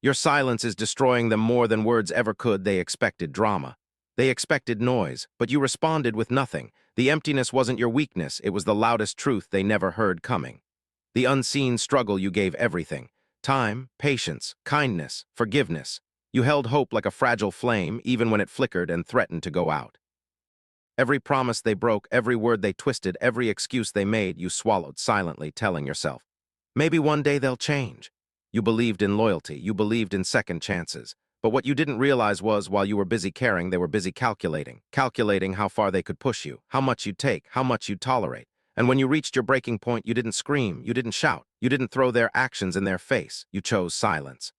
Your silence is destroying them more than words ever could. They expected drama. They expected noise, but you responded with nothing. The emptiness wasn't your weakness, it was the loudest truth they never heard coming. The unseen struggle you gave everything. Time, patience, kindness, forgiveness. You held hope like a fragile flame, even when it flickered and threatened to go out. Every promise they broke, every word they twisted, every excuse they made, you swallowed silently, telling yourself, maybe one day they'll change. You believed in loyalty, you believed in second chances. But what you didn't realize was, while you were busy caring, they were busy calculating how far they could push you, how much you'd take, how much you'd tolerate. And when you reached your breaking point, you didn't scream, you didn't shout, you didn't throw their actions in their face, you chose silence.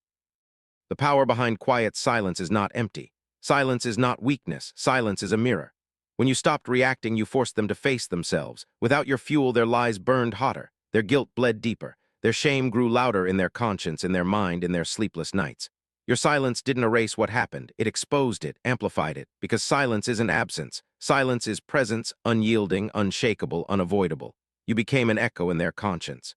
The power behind quiet silence is not empty. Silence is not weakness, silence is a mirror. When you stopped reacting, you forced them to face themselves. Without your fuel, their lies burned hotter, their guilt bled deeper, their shame grew louder in their conscience, in their mind, in their sleepless nights. Your silence didn't erase what happened, it exposed it, amplified it, because silence isn't absence. Silence is presence, unyielding, unshakable, unavoidable. You became an echo in their conscience.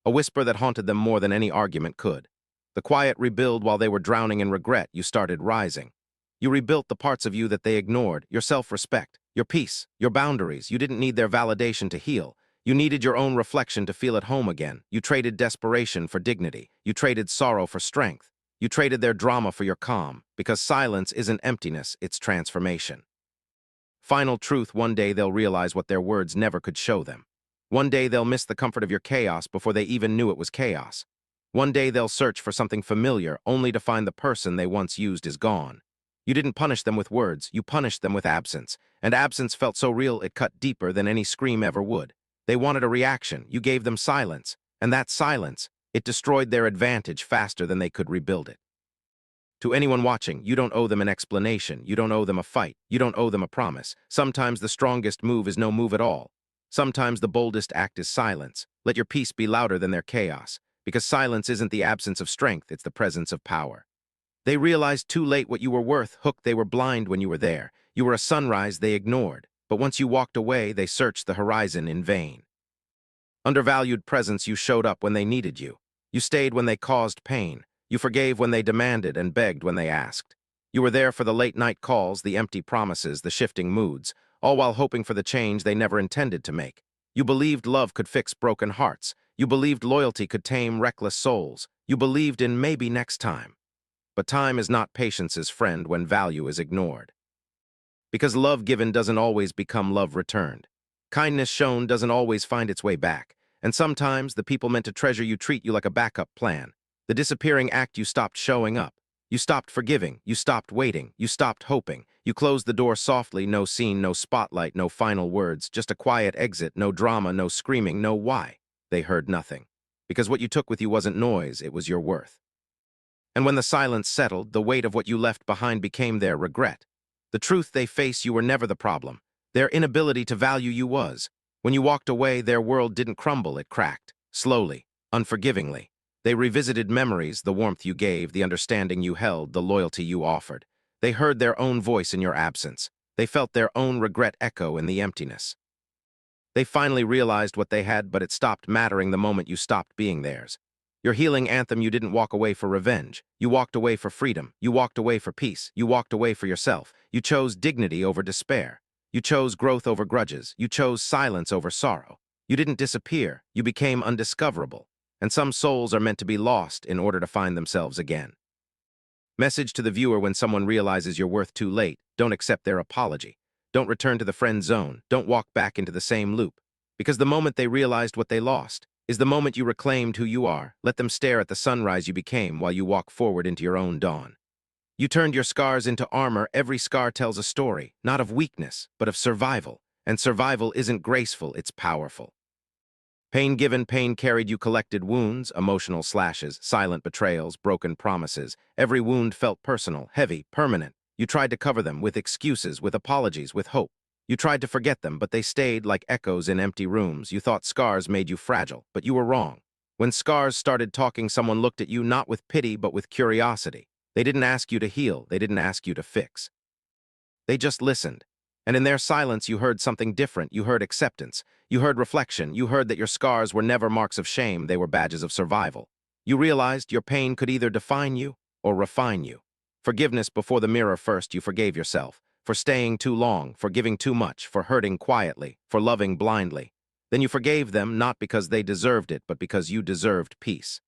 A whisper that haunted them more than any argument could. The quiet rebuild while they were drowning in regret, you started rising. You rebuilt the parts of you that they ignored, your self-respect, your peace, your boundaries. You didn't need their validation to heal. You needed your own reflection to feel at home again. You traded desperation for dignity. You traded sorrow for strength. You traded their drama for your calm, because silence isn't emptiness, it's transformation. Final truth, one day they'll realize what their words never could show them. One day they'll miss the comfort of your chaos before they even knew it was chaos. One day they'll search for something familiar, only to find the person they once used is gone. You didn't punish them with words, you punished them with absence. And absence felt so real it cut deeper than any scream ever would. They wanted a reaction, you gave them silence. And that silence, it destroyed their advantage faster than they could rebuild it. To anyone watching, you don't owe them an explanation, you don't owe them a fight, you don't owe them a promise. Sometimes the strongest move is no move at all. Sometimes the boldest act is silence. Let your peace be louder than their chaos, because silence isn't the absence of strength, it's the presence of power. They realized too late what you were worth. Hooked, they were blind when you were there. You were a sunrise they ignored. But once you walked away, they searched the horizon in vain. Undervalued presence, you showed up when they needed you. You stayed when they caused pain. You forgave when they demanded and begged when they asked. You were there for the late-night calls, the empty promises, the shifting moods, all while hoping for the change they never intended to make. You believed love could fix broken hearts. You believed loyalty could tame reckless souls. You believed in maybe next time. But time is not patience's friend when value is ignored. Because love given doesn't always become love returned. Kindness shown doesn't always find its way back. And sometimes the people meant to treasure you treat you like a backup plan. The disappearing act, you stopped showing up. You stopped forgiving. You stopped waiting. You stopped hoping. You closed the door softly, no scene, no spotlight, no final words, just a quiet exit, no drama, no screaming, no why. They heard nothing. Because what you took with you wasn't noise, it was your worth. And when the silence settled, the weight of what you left behind became their regret. The truth they face, you were never the problem. Their inability to value you was. When you walked away, their world didn't crumble, it cracked. Slowly, unforgivingly. They revisited memories, the warmth you gave, the understanding you held, the loyalty you offered. They heard their own voice in your absence. They felt their own regret echo in the emptiness. They finally realized what they had, but it stopped mattering the moment you stopped being theirs. Your healing anthem, you didn't walk away for revenge. You walked away for freedom. You walked away for peace. You walked away for yourself. You chose dignity over despair. You chose growth over grudges. You chose silence over sorrow. You didn't disappear. You became undiscoverable. And some souls are meant to be lost in order to find themselves again. Message to the viewer: when someone realizes your worth too late, don't accept their apology. Don't return to the friend zone. Don't walk back into the same loop. Because the moment they realized what they lost is the moment you reclaimed who you are. Let them stare at the sunrise you became while you walk forward into your own dawn. You turned your scars into armor. Every scar tells a story, not of weakness, but of survival. And survival isn't graceful, it's powerful. Pain given, pain carried. You collected wounds, emotional slashes, silent betrayals, broken promises. Every wound felt personal, heavy, permanent. You tried to cover them with excuses, with apologies, with hope. You tried to forget them, but they stayed like echoes in empty rooms. You thought scars made you fragile, but you were wrong. When scars started talking, someone looked at you not with pity, but with curiosity. They didn't ask you to heal. They didn't ask you to fix. They just listened. And in their silence, you heard something different. You heard acceptance. You heard reflection. You heard that your scars were never marks of shame. They were badges of survival. You realized your pain could either define you or refine you. Forgiveness before the mirror first, you forgave yourself. For staying too long, for giving too much, for hurting quietly, for loving blindly. Then you forgave them not because they deserved it, but because you deserved peace.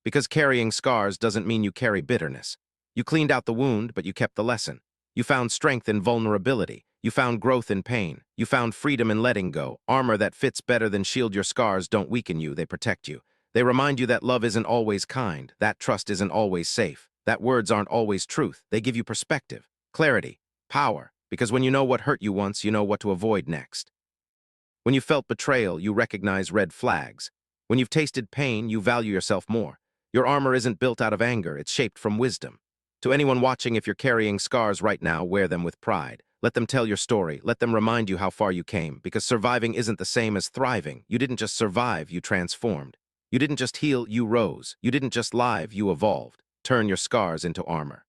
Because carrying scars doesn't mean you carry bitterness. You cleaned out the wound, but you kept the lesson. You found strength in vulnerability. You found growth in pain. You found freedom in letting go. Armor that fits better than shield. Your scars don't weaken you, they protect you. They remind you that love isn't always kind, that trust isn't always safe, that words aren't always truth. They give you perspective, clarity, power, because when you know what hurt you once, you know what to avoid next. When you felt betrayal, you recognize red flags. When you've tasted pain, you value yourself more. Your armor isn't built out of anger, it's shaped from wisdom. To anyone watching, if you're carrying scars right now, wear them with pride. Let them tell your story. Let them remind you how far you came, because surviving isn't the same as thriving. You didn't just survive, you transformed. You didn't just heal, you rose. You didn't just live, you evolved. Turn your scars into armor.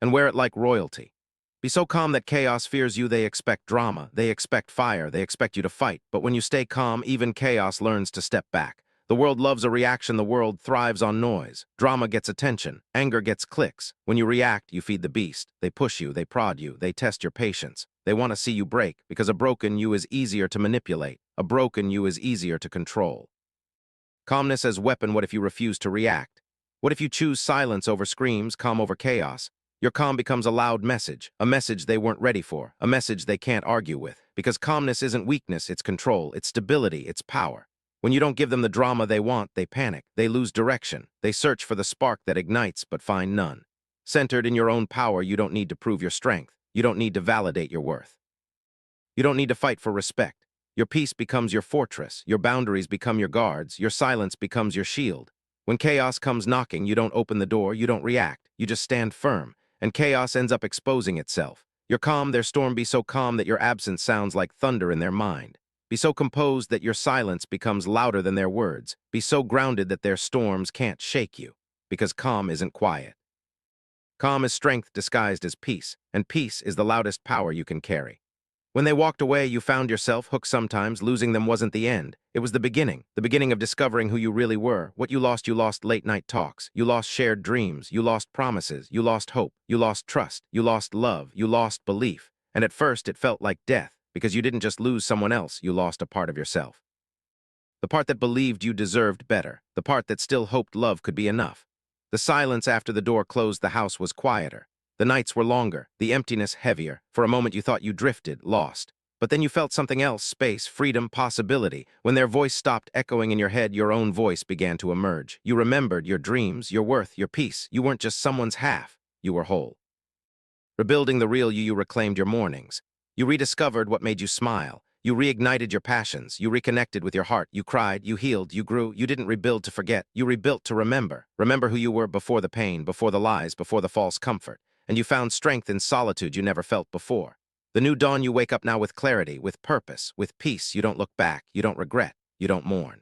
And wear it like royalty. Be so calm that chaos fears you. They expect drama, they expect fire, they expect you to fight. But when you stay calm, even chaos learns to step back. The world loves a reaction, the world thrives on noise. Drama gets attention, anger gets clicks. When you react, you feed the beast. They push you, they prod you, they test your patience. They want to see you break, because a broken you is easier to manipulate. A broken you is easier to control. Calmness as weapon. What if you refuse to react? What if you choose silence over screams, calm over chaos? Your calm becomes a loud message, a message they weren't ready for, a message they can't argue with. Because calmness isn't weakness, it's control, it's stability, it's power. When you don't give them the drama they want, they panic, they lose direction, they search for the spark that ignites but find none. Centered in your own power, you don't need to prove your strength. You don't need to validate your worth. You don't need to fight for respect. Your peace becomes your fortress, your boundaries become your guards, your silence becomes your shield. When chaos comes knocking, you don't open the door, you don't react, you just stand firm, and chaos ends up exposing itself. You're calm, their storm. Be so calm that your absence sounds like thunder in their mind. Be so composed that your silence becomes louder than their words. Be so grounded that their storms can't shake you, because calm isn't quiet. Calm is strength disguised as peace, and peace is the loudest power you can carry. When they walked away, you found yourself hooked sometimes. Losing them wasn't the end. It was the beginning of discovering who you really were. What you lost late-night talks. You lost shared dreams. You lost promises. You lost hope. You lost trust. You lost love. You lost belief. And at first, it felt like death, because you didn't just lose someone else, you lost a part of yourself. The part that believed you deserved better. The part that still hoped love could be enough. The silence after the door closed. The house was quieter. The nights were longer, the emptiness heavier. For a moment you thought you drifted, lost. But then you felt something else, space, freedom, possibility. When their voice stopped echoing in your head, your own voice began to emerge. You remembered your dreams, your worth, your peace. You weren't just someone's half, you were whole. Rebuilding the real you, you reclaimed your mornings. You rediscovered what made you smile. You reignited your passions. You reconnected with your heart. You cried, you healed, you grew. You didn't rebuild to forget. You rebuilt to remember. Remember who you were before the pain, before the lies, before the false comfort. And you found strength in solitude you never felt before. The new dawn, you wake up now with clarity, with purpose, with peace. You don't look back, you don't regret, you don't mourn.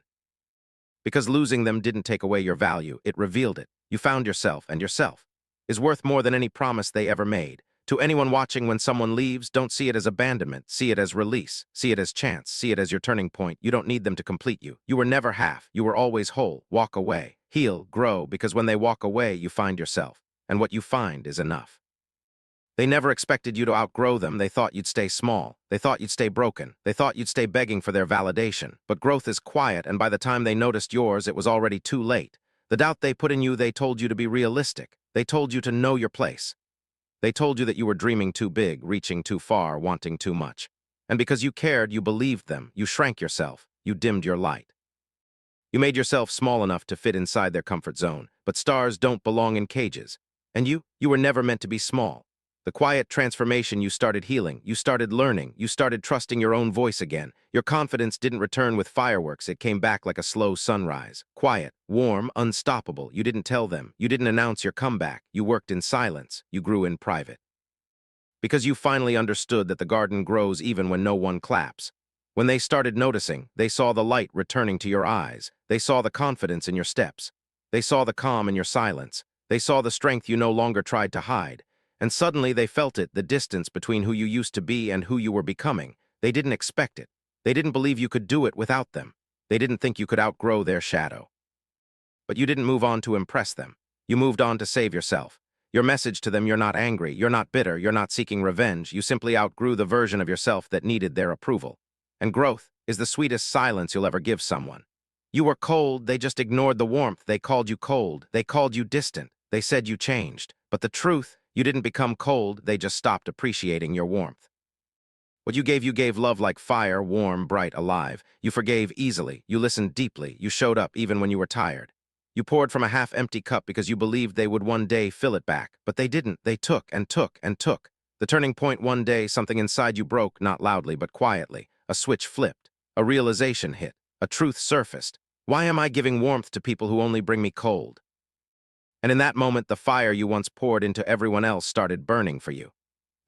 Because losing them didn't take away your value, it revealed it. You found yourself, and yourself is worth more than any promise they ever made. To anyone watching, when someone leaves, don't see it as abandonment, see it as release, see it as chance, see it as your turning point. You don't need them to complete you. You were never half, you were always whole. Walk away, heal, grow, because when they walk away, you find yourself. And what you find is enough. They never expected you to outgrow them. They thought you'd stay small. They thought you'd stay broken. They thought you'd stay begging for their validation. But growth is quiet, and by the time they noticed yours, it was already too late. The doubt they put in you, they told you to be realistic. They told you to know your place. They told you that you were dreaming too big, reaching too far, wanting too much. And because you cared, you believed them. You shrank yourself. You dimmed your light. You made yourself small enough to fit inside their comfort zone. But stars don't belong in cages. And you were never meant to be small. The quiet transformation, you started healing, you started learning, you started trusting your own voice again. Your confidence didn't return with fireworks, it came back like a slow sunrise. Quiet, warm, unstoppable. You didn't tell them, you didn't announce your comeback, you worked in silence, you grew in private. Because you finally understood that the garden grows even when no one claps. When they started noticing, they saw the light returning to your eyes. They saw the confidence in your steps. They saw the calm in your silence. They saw the strength you no longer tried to hide. And suddenly they felt it, the distance between who you used to be and who you were becoming. They didn't expect it. They didn't believe you could do it without them. They didn't think you could outgrow their shadow. But you didn't move on to impress them. You moved on to save yourself. Your message to them: you're not angry, you're not bitter, you're not seeking revenge, you simply outgrew the version of yourself that needed their approval. And growth is the sweetest silence you'll ever give someone. You were cold, they just ignored the warmth, they called you cold, they called you distant, they said you changed. But the truth, you didn't become cold, they just stopped appreciating your warmth. What you gave love like fire, warm, bright, alive. You forgave easily, you listened deeply, you showed up even when you were tired. You poured from a half-empty cup because you believed they would one day fill it back, but they didn't. They took and took and took. The turning point: one day, something inside you broke, not loudly but quietly. A switch flipped. A realization hit. A truth surfaced. Why am I giving warmth to people who only bring me cold? And in that moment, the fire you once poured into everyone else started burning for you.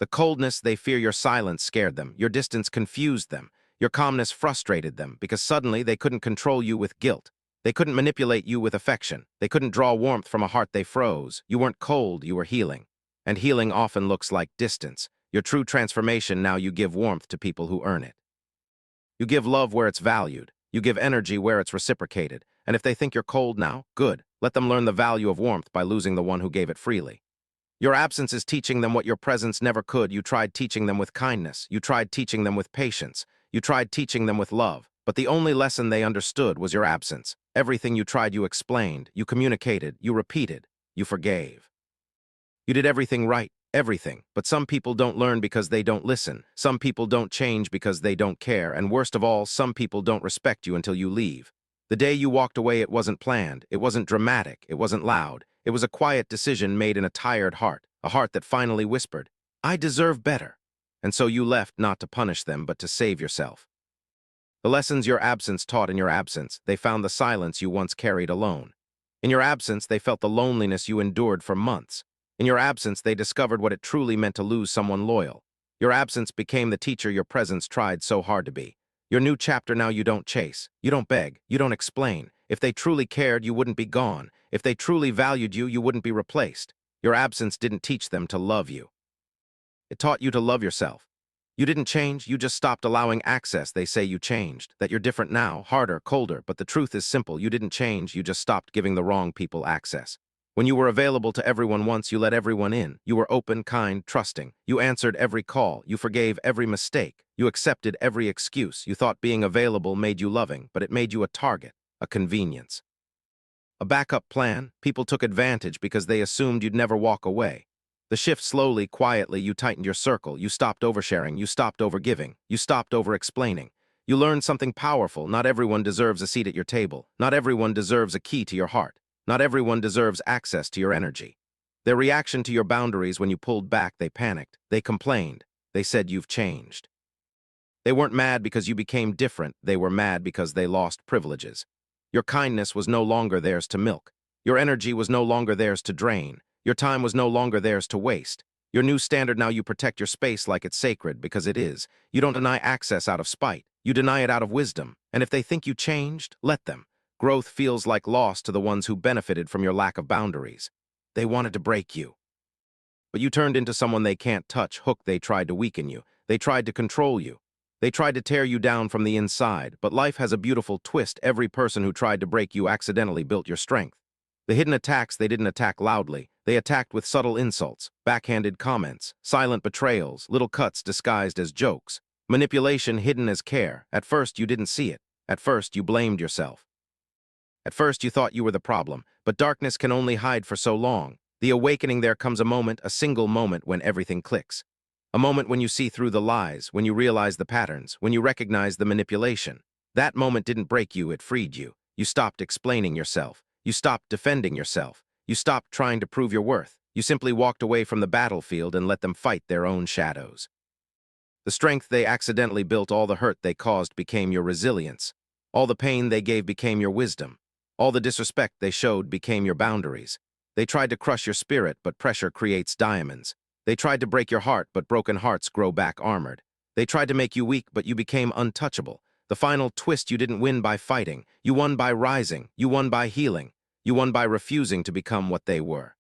The coldness they fear, your silence scared them, your distance confused them, your calmness frustrated them, because suddenly they couldn't control you with guilt. They couldn't manipulate you with affection. They couldn't draw warmth from a heart they froze. You weren't cold, you were healing. And healing often looks like distance. Your true transformation: now you give warmth to people who earn it. You give love where it's valued. You give energy where it's reciprocated. And if they think you're cold now, good. Let them learn the value of warmth by losing the one who gave it freely. Your absence is teaching them what your presence never could. You tried teaching them with kindness. You tried teaching them with patience. You tried teaching them with love. But the only lesson they understood was your absence. Everything you tried, you explained, you communicated, you repeated, you forgave. You did everything right, everything. But some people don't learn because they don't listen. Some people don't change because they don't care. And worst of all, some people don't respect you until you leave. The day you walked away, it wasn't planned. It wasn't dramatic. It wasn't loud. It was a quiet decision made in a tired heart, a heart that finally whispered, "I deserve better." And so you left, not to punish them, but to save yourself. The lessons your absence taught: in your absence, they found the silence you once carried alone. In your absence, they felt the loneliness you endured for months. In your absence, they discovered what it truly meant to lose someone loyal. Your absence became the teacher your presence tried so hard to be. Your new chapter: now you don't chase, you don't beg, you don't explain. If they truly cared, you wouldn't be gone. If they truly valued you, you wouldn't be replaced. Your absence didn't teach them to love you. It taught you to love yourself. You didn't change, you just stopped allowing access. They say you changed, that you're different now, harder, colder, but the truth is simple: you didn't change, you just stopped giving the wrong people access. When you were available to everyone once, you let everyone in. You were open, kind, trusting. You answered every call. You forgave every mistake. You accepted every excuse. You thought being available made you loving, but it made you a target, a convenience. A backup plan. People took advantage because they assumed you'd never walk away. The shift: slowly, quietly, you tightened your circle. You stopped oversharing. You stopped overgiving. You stopped over-explaining. You learned something powerful: not everyone deserves a seat at your table. Not everyone deserves a key to your heart. Not everyone deserves access to your energy. Their reaction to your boundaries: when you pulled back, they panicked. They complained. They said you've changed. They weren't mad because you became different. They were mad because they lost privileges. Your kindness was no longer theirs to milk. Your energy was no longer theirs to drain. Your time was no longer theirs to waste. Your new standard: now you protect your space like it's sacred, because it is. You don't deny access out of spite. You deny it out of wisdom. And if they think you changed, let them. Growth feels like loss to the ones who benefited from your lack of boundaries. They wanted to break you. But you turned into someone they can't touch. Hook. They tried to weaken you. They tried to control you. They tried to tear you down from the inside. But life has a beautiful twist. Every person who tried to break you accidentally built your strength. The hidden attacks: they didn't attack loudly. They attacked with subtle insults, backhanded comments, silent betrayals, little cuts disguised as jokes. Manipulation hidden as care. At first, you didn't see it. At first, you blamed yourself. At first, you thought you were the problem. But darkness can only hide for so long. The awakening: there comes a moment, a single moment, when everything clicks. A moment when you see through the lies, when you realize the patterns, when you recognize the manipulation. That moment didn't break you, it freed you. You stopped explaining yourself. You stopped defending yourself. You stopped trying to prove your worth. You simply walked away from the battlefield and let them fight their own shadows. The strength they accidentally built, all the hurt they caused, became your resilience. All the pain they gave became your wisdom. All the disrespect they showed became your boundaries. They tried to crush your spirit, but pressure creates diamonds. They tried to break your heart, but broken hearts grow back armored. They tried to make you weak, but you became untouchable. The final twist: you didn't win by fighting. You won by rising. You won by healing. You won by refusing to become what they were.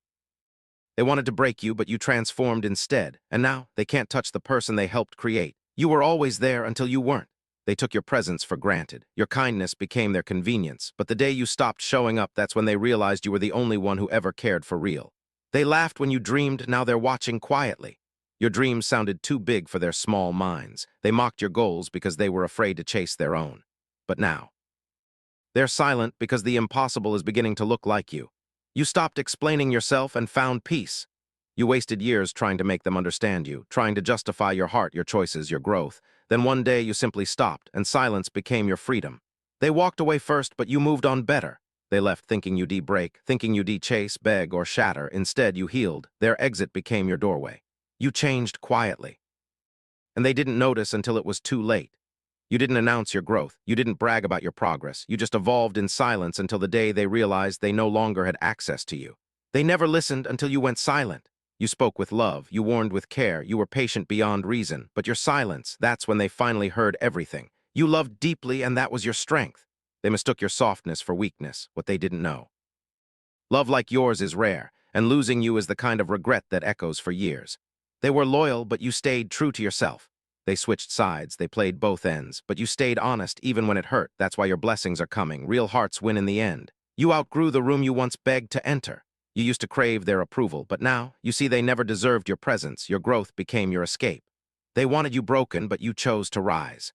They wanted to break you, but you transformed instead. And now, they can't touch the person they helped create. You were always there until you weren't. They took your presence for granted. Your kindness became their convenience. But the day you stopped showing up, that's when they realized you were the only one who ever cared for real. They laughed when you dreamed, now they're watching quietly. Your dreams sounded too big for their small minds. They mocked your goals because they were afraid to chase their own. But now, they're silent because the impossible is beginning to look like you. You stopped explaining yourself and found peace. You wasted years trying to make them understand you, trying to justify your heart, your choices, your growth. Then one day you simply stopped, and silence became your freedom. They walked away first, but you moved on better. They left thinking you'd break, thinking you'd chase, beg, or shatter. Instead, you healed. Their exit became your doorway. You changed quietly. And they didn't notice until it was too late. You didn't announce your growth. You didn't brag about your progress. You just evolved in silence until the day they realized they no longer had access to you. They never listened until you went silent. You spoke with love. You warned with care. You were patient beyond reason. But your silence, that's when they finally heard everything. You loved deeply, and that was your strength. They mistook your softness for weakness, what they didn't know. Love like yours is rare, and losing you is the kind of regret that echoes for years. They were loyal, but you stayed true to yourself. They switched sides, they played both ends, but you stayed honest even when it hurt. That's why your blessings are coming. Real hearts win in the end. You outgrew the room you once begged to enter. You used to crave their approval, but now, you see they never deserved your presence. Your growth became your escape. They wanted you broken, but you chose to rise.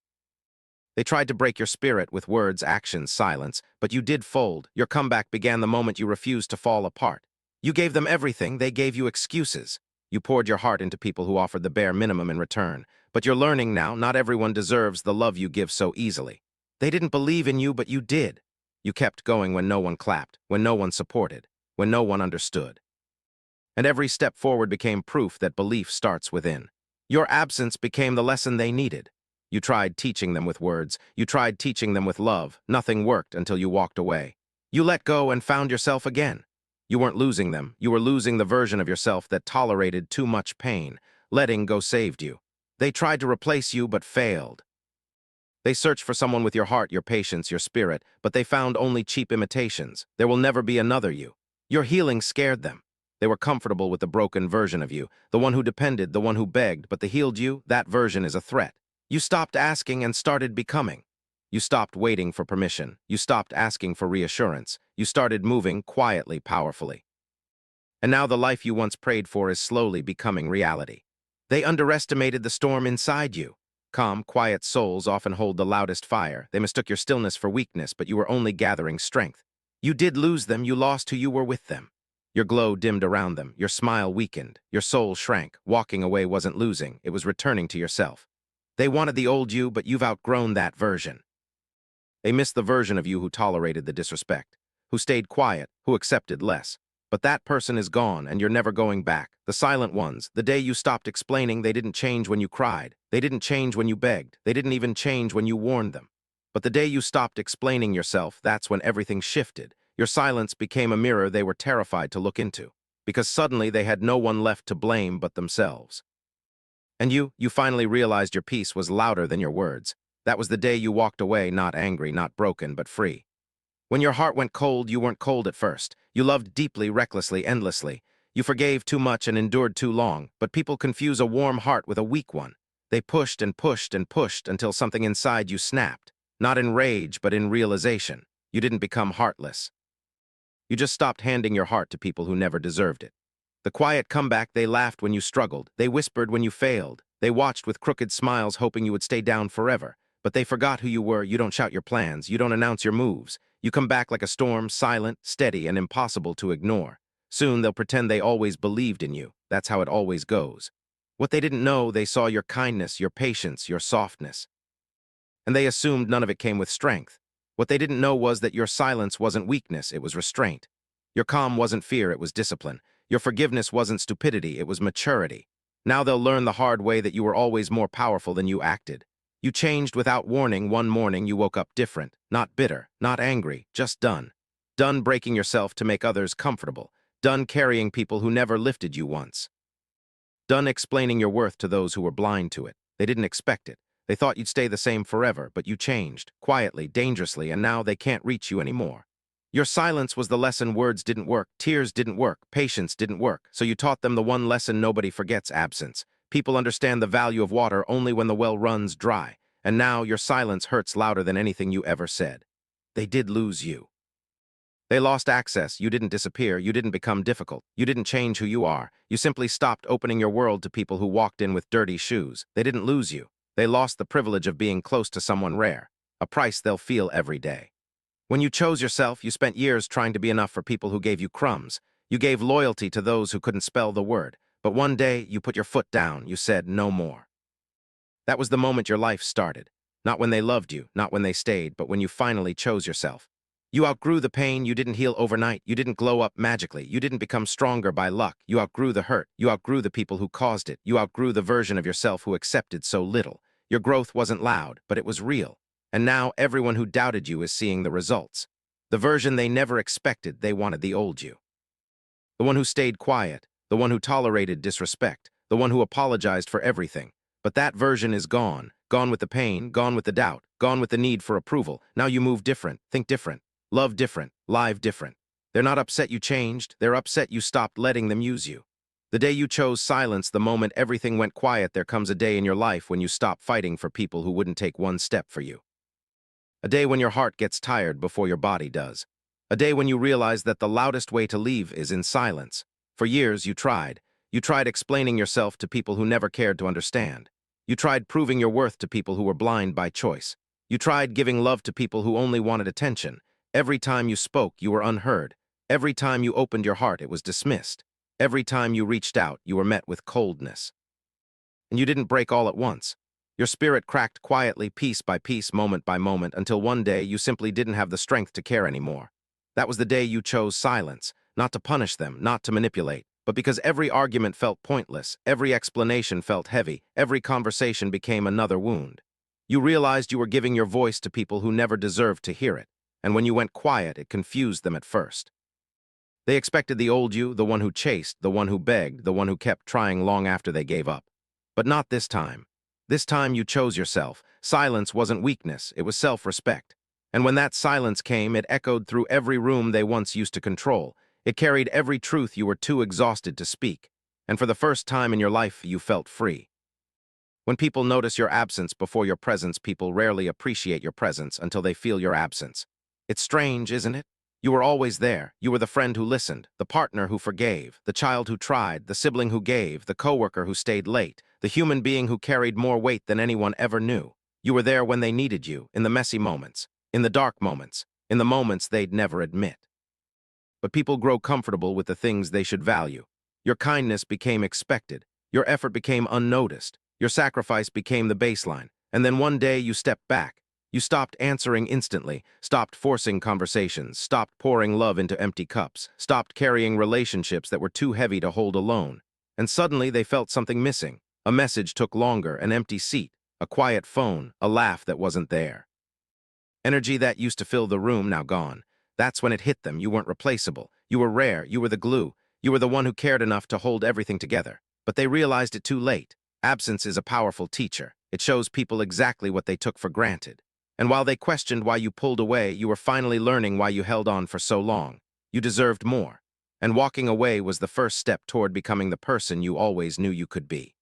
They tried to break your spirit with words, actions, silence, but you did fold. Your comeback began the moment you refused to fall apart. You gave them everything, they gave you excuses. You poured your heart into people who offered the bare minimum in return. But you're learning now, not everyone deserves the love you give so easily. They didn't believe in you, but you did. You kept going when no one clapped, when no one supported, when no one understood. And every step forward became proof that belief starts within. Your absence became the lesson they needed. You tried teaching them with words. You tried teaching them with love. Nothing worked until you walked away. You let go and found yourself again. You weren't losing them. You were losing the version of yourself that tolerated too much pain. Letting go saved you. They tried to replace you, but failed. They searched for someone with your heart, your patience, your spirit, but they found only cheap imitations. There will never be another you. Your healing scared them. They were comfortable with the broken version of you, the one who depended, the one who begged, but the healed you, that version is a threat. You stopped asking and started becoming. You stopped waiting for permission. You stopped asking for reassurance. You started moving quietly, powerfully. And now the life you once prayed for is slowly becoming reality. They underestimated the storm inside you. Calm, quiet souls often hold the loudest fire. They mistook your stillness for weakness, but you were only gathering strength. You did lose them, you lost who you were with them. Your glow dimmed around them, your smile weakened, your soul shrank. Walking away wasn't losing, it was returning to yourself. They wanted the old you, but you've outgrown that version. They missed the version of you who tolerated the disrespect, who stayed quiet, who accepted less. But that person is gone, and you're never going back. The silent ones, the day you stopped explaining, they didn't change when you cried. They didn't change when you begged. They didn't even change when you warned them. But the day you stopped explaining yourself, that's when everything shifted. Your silence became a mirror they were terrified to look into, because suddenly they had no one left to blame but themselves. And you finally realized your peace was louder than your words. That was the day you walked away, not angry, not broken, but free. When your heart went cold, you weren't cold at first. You loved deeply, recklessly, endlessly. You forgave too much and endured too long, but people confuse a warm heart with a weak one. They pushed and pushed and pushed until something inside you snapped. Not in rage, but in realization. You didn't become heartless. You just stopped handing your heart to people who never deserved it. The quiet comeback, they laughed when you struggled. They whispered when you failed. They watched with crooked smiles, hoping you would stay down forever. But they forgot who you were. You don't shout your plans. You don't announce your moves. You come back like a storm, silent, steady, and impossible to ignore. Soon they'll pretend they always believed in you. That's how it always goes. What they didn't know, they saw your kindness, your patience, your softness. And they assumed none of it came with strength. What they didn't know was that your silence wasn't weakness, it was restraint. Your calm wasn't fear, it was discipline. Your forgiveness wasn't stupidity, it was maturity. Now they'll learn the hard way that you were always more powerful than you acted. You changed without warning. One morning you woke up different, not bitter, not angry, just done. Done breaking yourself to make others comfortable. Done carrying people who never lifted you once. Done explaining your worth to those who were blind to it. They didn't expect it. They thought you'd stay the same forever, but you changed, quietly, dangerously, and now they can't reach you anymore. Your silence was the lesson. Words didn't work, tears didn't work, patience didn't work, so you taught them the one lesson nobody forgets: absence. People understand the value of water only when the well runs dry. and now your silence hurts louder than anything you ever said. They did lose you. They lost access. You didn't disappear. You didn't become difficult. You didn't change who you are. You simply stopped opening your world to people who walked in with dirty shoes. They didn't lose you. They lost the privilege of being close to someone rare, a price they'll feel every day. When you chose yourself, you spent years trying to be enough for people who gave you crumbs. You gave loyalty to those who couldn't spell the word. But one day, you put your foot down. You said, no more. That was the moment your life started. Not when they loved you, not when they stayed, but when you finally chose yourself. You outgrew the pain. You didn't heal overnight. You didn't glow up magically. You didn't become stronger by luck. You outgrew the hurt. You outgrew the people who caused it. You outgrew the version of yourself who accepted so little. Your growth wasn't loud, but it was real. And now everyone who doubted you is seeing the results. The version they never expected. They wanted the old you. The one who stayed quiet, the one who tolerated disrespect, the one who apologized for everything. But that version is gone. Gone with the pain, gone with the doubt, gone with the need for approval. Now you move different, think different, love different, live different. They're not upset you changed. They're upset you stopped letting them use you. The day you chose silence, the moment everything went quiet, there comes a day in your life when you stop fighting for people who wouldn't take one step for you. A day when your heart gets tired before your body does. A day when you realize that the loudest way to leave is in silence. For years, you tried. You tried explaining yourself to people who never cared to understand. You tried proving your worth to people who were blind by choice. You tried giving love to people who only wanted attention. Every time you spoke, you were unheard. Every time you opened your heart, it was dismissed. Every time you reached out, you were met with coldness. And you didn't break all at once. Your spirit cracked quietly, piece by piece, moment by moment, until one day you simply didn't have the strength to care anymore. That was the day you chose silence, not to punish them, not to manipulate, but because every argument felt pointless, every explanation felt heavy, every conversation became another wound. You realized you were giving your voice to people who never deserved to hear it, and when you went quiet, it confused them at first. They expected the old you, the one who chased, the one who begged, the one who kept trying long after they gave up. But not this time. This time you chose yourself. Silence wasn't weakness, it was self-respect. And when that silence came, it echoed through every room they once used to control. It carried every truth you were too exhausted to speak. And for the first time in your life, you felt free. When people notice your absence before your presence, people rarely appreciate your presence until they feel your absence. It's strange, isn't it? You were always there. You were the friend who listened, the partner who forgave, the child who tried, the sibling who gave, the coworker who stayed late, the human being who carried more weight than anyone ever knew. You were there when they needed you, in the messy moments, in the dark moments, in the moments they'd never admit. But people grow comfortable with the things they should value. Your kindness became expected. Your effort became unnoticed. Your sacrifice became the baseline. And then one day you stepped back. You stopped answering instantly, stopped forcing conversations, stopped pouring love into empty cups, stopped carrying relationships that were too heavy to hold alone. And suddenly they felt something missing. A message took longer, an empty seat, a quiet phone, a laugh that wasn't there. Energy that used to fill the room, now gone. That's when it hit them. You weren't replaceable. You were rare. You were the glue. You were the one who cared enough to hold everything together. But they realized it too late. Absence is a powerful teacher. It shows people exactly what they took for granted. And while they questioned why you pulled away, you were finally learning why you held on for so long. You deserved more. And walking away was the first step toward becoming the person you always knew you could be.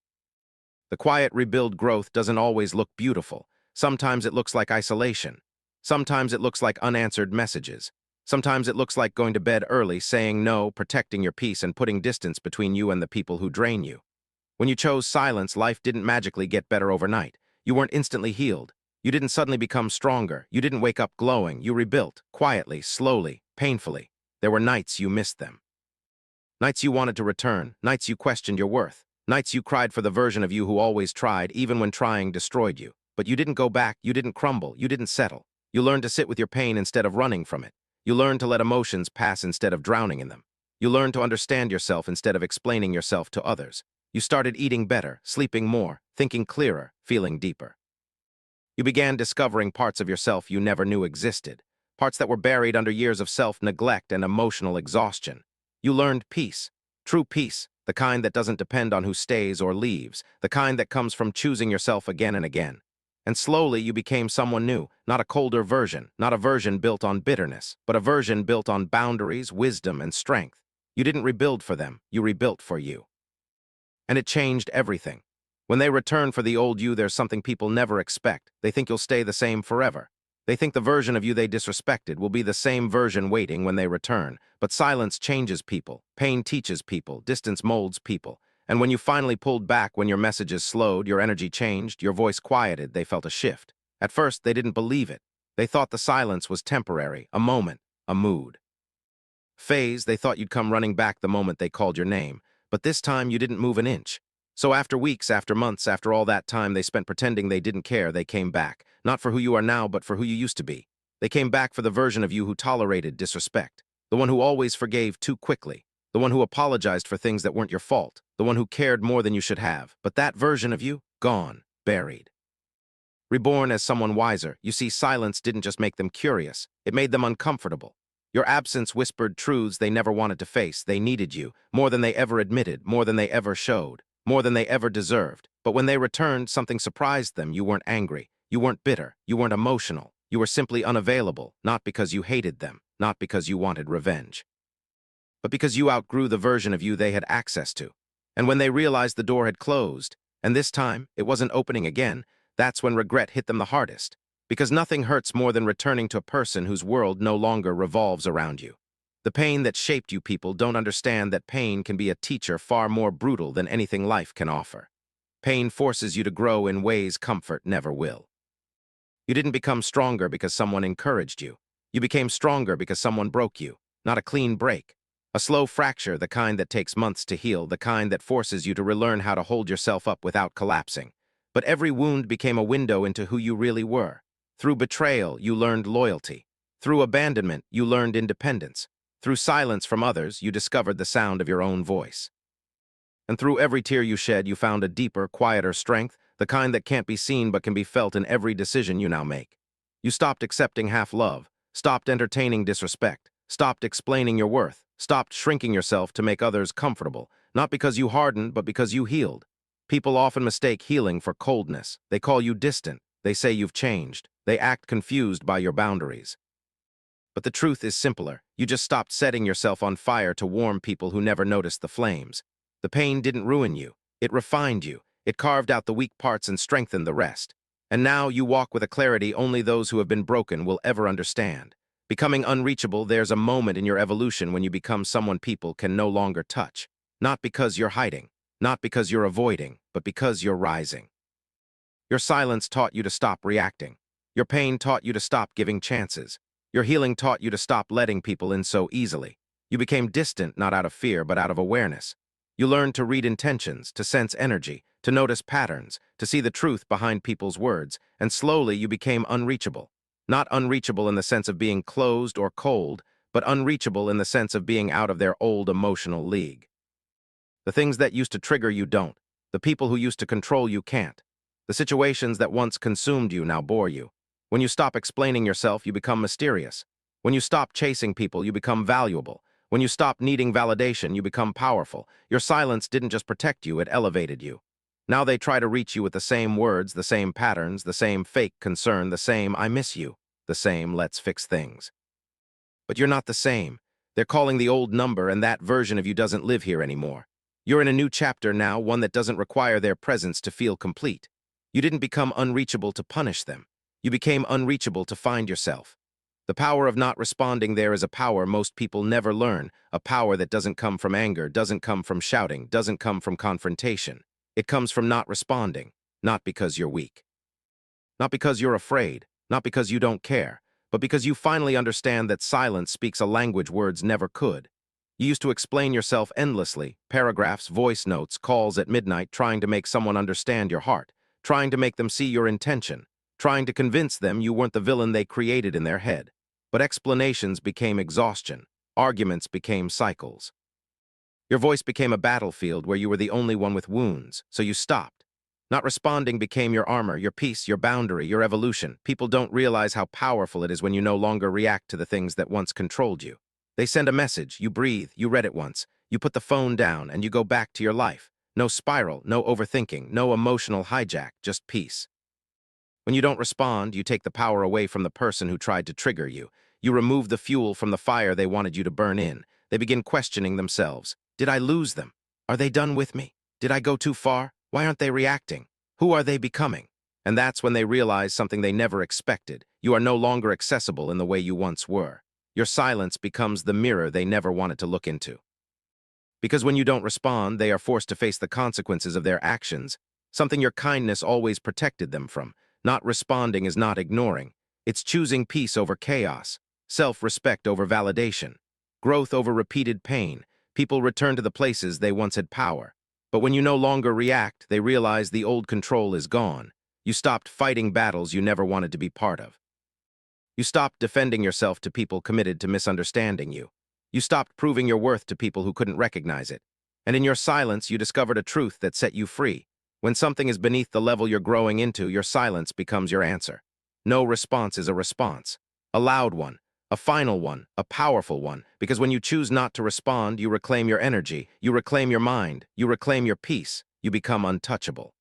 The quiet rebuild growth doesn't always look beautiful. Sometimes it looks like isolation. Sometimes it looks like unanswered messages. Sometimes it looks like going to bed early, saying no, protecting your peace, and putting distance between you and the people who drain you. When you chose silence, life didn't magically get better overnight. You weren't instantly healed. You didn't suddenly become stronger. You didn't wake up glowing. You rebuilt, quietly, slowly, painfully. There were nights you missed them. Nights you wanted to return. Nights you questioned your worth. Nights you cried for the version of you who always tried, even when trying destroyed you. But you didn't go back. You didn't crumble. You didn't settle. You learned to sit with your pain instead of running from it. You learned to let emotions pass instead of drowning in them. You learned to understand yourself instead of explaining yourself to others. You started eating better, sleeping more, thinking clearer, feeling deeper. You began discovering parts of yourself you never knew existed, parts that were buried under years of self-neglect and emotional exhaustion. You learned peace, true peace, the kind that doesn't depend on who stays or leaves, the kind that comes from choosing yourself again and again. And slowly you became someone new, not a colder version, not a version built on bitterness, but a version built on boundaries, wisdom, and strength. You didn't rebuild for them, you rebuilt for you. And it changed everything. When they return for the old you, there's something people never expect. They think you'll stay the same forever. They think the version of you they disrespected will be the same version waiting when they return. But silence changes people. Pain teaches people. Distance molds people. And when you finally pulled back, when your messages slowed, your energy changed, your voice quieted, they felt a shift. At first, they didn't believe it. They thought the silence was temporary, a moment, a mood. Phase, they thought you'd come running back the moment they called your name. But this time, you didn't move an inch. So after weeks, after months, after all that time they spent pretending they didn't care, they came back. Not for who you are now, but for who you used to be. They came back for the version of you who tolerated disrespect. The one who always forgave too quickly. The one who apologized for things that weren't your fault. The one who cared more than you should have. But that version of you, gone, buried. Reborn as someone wiser, you see, silence didn't just make them curious. It made them uncomfortable. Your absence whispered truths they never wanted to face. They needed you, more than they ever admitted, more than they ever showed, more than they ever deserved. But when they returned, something surprised them. You weren't angry. You weren't bitter. You weren't emotional. You were simply unavailable, not because you hated them, not because you wanted revenge, but because you outgrew the version of you they had access to. And when they realized the door had closed, and this time it wasn't opening again, that's when regret hit them the hardest. Because nothing hurts more than returning to a person whose world no longer revolves around you. The pain that shaped you people don't understand that pain can be a teacher far more brutal than anything life can offer. Pain forces you to grow in ways comfort never will. You didn't become stronger because someone encouraged you. You became stronger because someone broke you. Not a clean break. A slow fracture, the kind that takes months to heal, the kind that forces you to relearn how to hold yourself up without collapsing. But every wound became a window into who you really were. Through betrayal, you learned loyalty. Through abandonment, you learned independence. Through silence from others, you discovered the sound of your own voice. And through every tear you shed, you found a deeper, quieter strength, the kind that can't be seen but can be felt in every decision you now make. You stopped accepting half-love, stopped entertaining disrespect, stopped explaining your worth, stopped shrinking yourself to make others comfortable, not because you hardened, but because you healed. People often mistake healing for coldness. They call you distant. They say you've changed. They act confused by your boundaries. But the truth is simpler. You just stopped setting yourself on fire to warm people who never noticed the flames. The pain didn't ruin you. It refined you. It carved out the weak parts and strengthened the rest. And now you walk with a clarity only those who have been broken will ever understand. Becoming unreachable, there's a moment in your evolution when you become someone people can no longer touch. Not because you're hiding, not because you're avoiding, but because you're rising. Your silence taught you to stop reacting. Your pain taught you to stop giving chances. Your healing taught you to stop letting people in so easily. You became distant not out of fear, but out of awareness. You learned to read intentions, to sense energy, to notice patterns, to see the truth behind people's words, and slowly you became unreachable. Not unreachable in the sense of being closed or cold, but unreachable in the sense of being out of their old emotional league. The things that used to trigger you don't. The people who used to control you can't. The situations that once consumed you now bore you. When you stop explaining yourself, you become mysterious. When you stop chasing people, you become valuable. When you stop needing validation, you become powerful. Your silence didn't just protect you, it elevated you. Now they try to reach you with the same words, the same patterns, the same fake concern, the same "I miss you," the same "let's fix things." But you're not the same. They're calling the old number, and that version of you doesn't live here anymore. You're in a new chapter now, one that doesn't require their presence to feel complete. You didn't become unreachable to punish them. You became unreachable to find yourself. The power of not responding there is a power most people never learn, a power that doesn't come from anger, doesn't come from shouting, doesn't come from confrontation. It comes from not responding, not because you're weak. Not because you're afraid, not because you don't care, but because you finally understand that silence speaks a language words never could. You used to explain yourself endlessly, paragraphs, voice notes, calls at midnight, trying to make someone understand your heart, trying to make them see your intention, trying to convince them you weren't the villain they created in their head. But explanations became exhaustion. Arguments became cycles. Your voice became a battlefield where you were the only one with wounds, so you stopped. Not responding became your armor, your peace, your boundary, your evolution. People don't realize how powerful it is when you no longer react to the things that once controlled you. They send a message, you breathe, you read it once, you put the phone down, and you go back to your life. No spiral, no overthinking, no emotional hijack, just peace. When you don't respond, you take the power away from the person who tried to trigger you. You remove the fuel from the fire they wanted you to burn in. They begin questioning themselves. Did I lose them? Are they done with me? Did I go too far? Why aren't they reacting? Who are they becoming? And that's when they realize something they never expected. You are no longer accessible in the way you once were. Your silence becomes the mirror they never wanted to look into. Because when you don't respond, they are forced to face the consequences of their actions, something your kindness always protected them from. Not responding is not ignoring. It's choosing peace over chaos, self-respect over validation, growth over repeated pain. People return to the places they once had power. But when you no longer react, they realize the old control is gone. You stopped fighting battles you never wanted to be part of. You stopped defending yourself to people committed to misunderstanding you. You stopped proving your worth to people who couldn't recognize it. And in your silence, you discovered a truth that set you free. When something is beneath the level you're growing into, your silence becomes your answer. No response is a response. A loud one, a final one, a powerful one, because when you choose not to respond, you reclaim your energy, you reclaim your mind, you reclaim your peace, you become untouchable.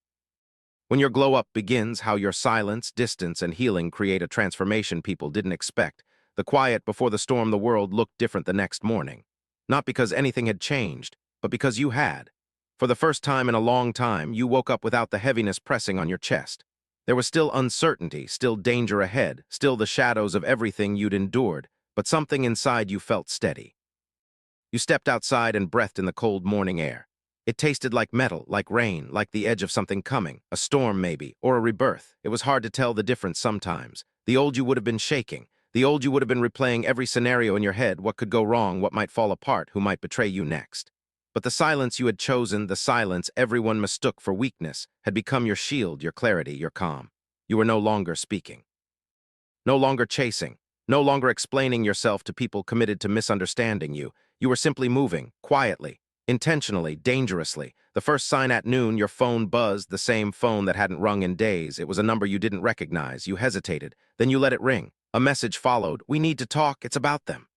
When your glow-up begins, how your silence, distance, and healing create a transformation people didn't expect. The quiet before the storm, the world looked different the next morning. Not because anything had changed, but because you had. For the first time in a long time, you woke up without the heaviness pressing on your chest. There was still uncertainty, still danger ahead, still the shadows of everything you'd endured, but something inside you felt steady. You stepped outside and breathed in the cold morning air. It tasted like metal, like rain, like the edge of something coming, a storm maybe, or a rebirth. It was hard to tell the difference sometimes. The old you would have been shaking. The old you would have been replaying every scenario in your head, what could go wrong, what might fall apart, who might betray you next. But the silence you had chosen, the silence everyone mistook for weakness, had become your shield, your clarity, your calm. You were no longer speaking. No longer chasing. No longer explaining yourself to people committed to misunderstanding you. You were simply moving, quietly, intentionally, dangerously. The first sign at noon, your phone buzzed, the same phone that hadn't rung in days. It was a number you didn't recognize. You hesitated. Then you let it ring. A message followed. "We need to talk. It's about them."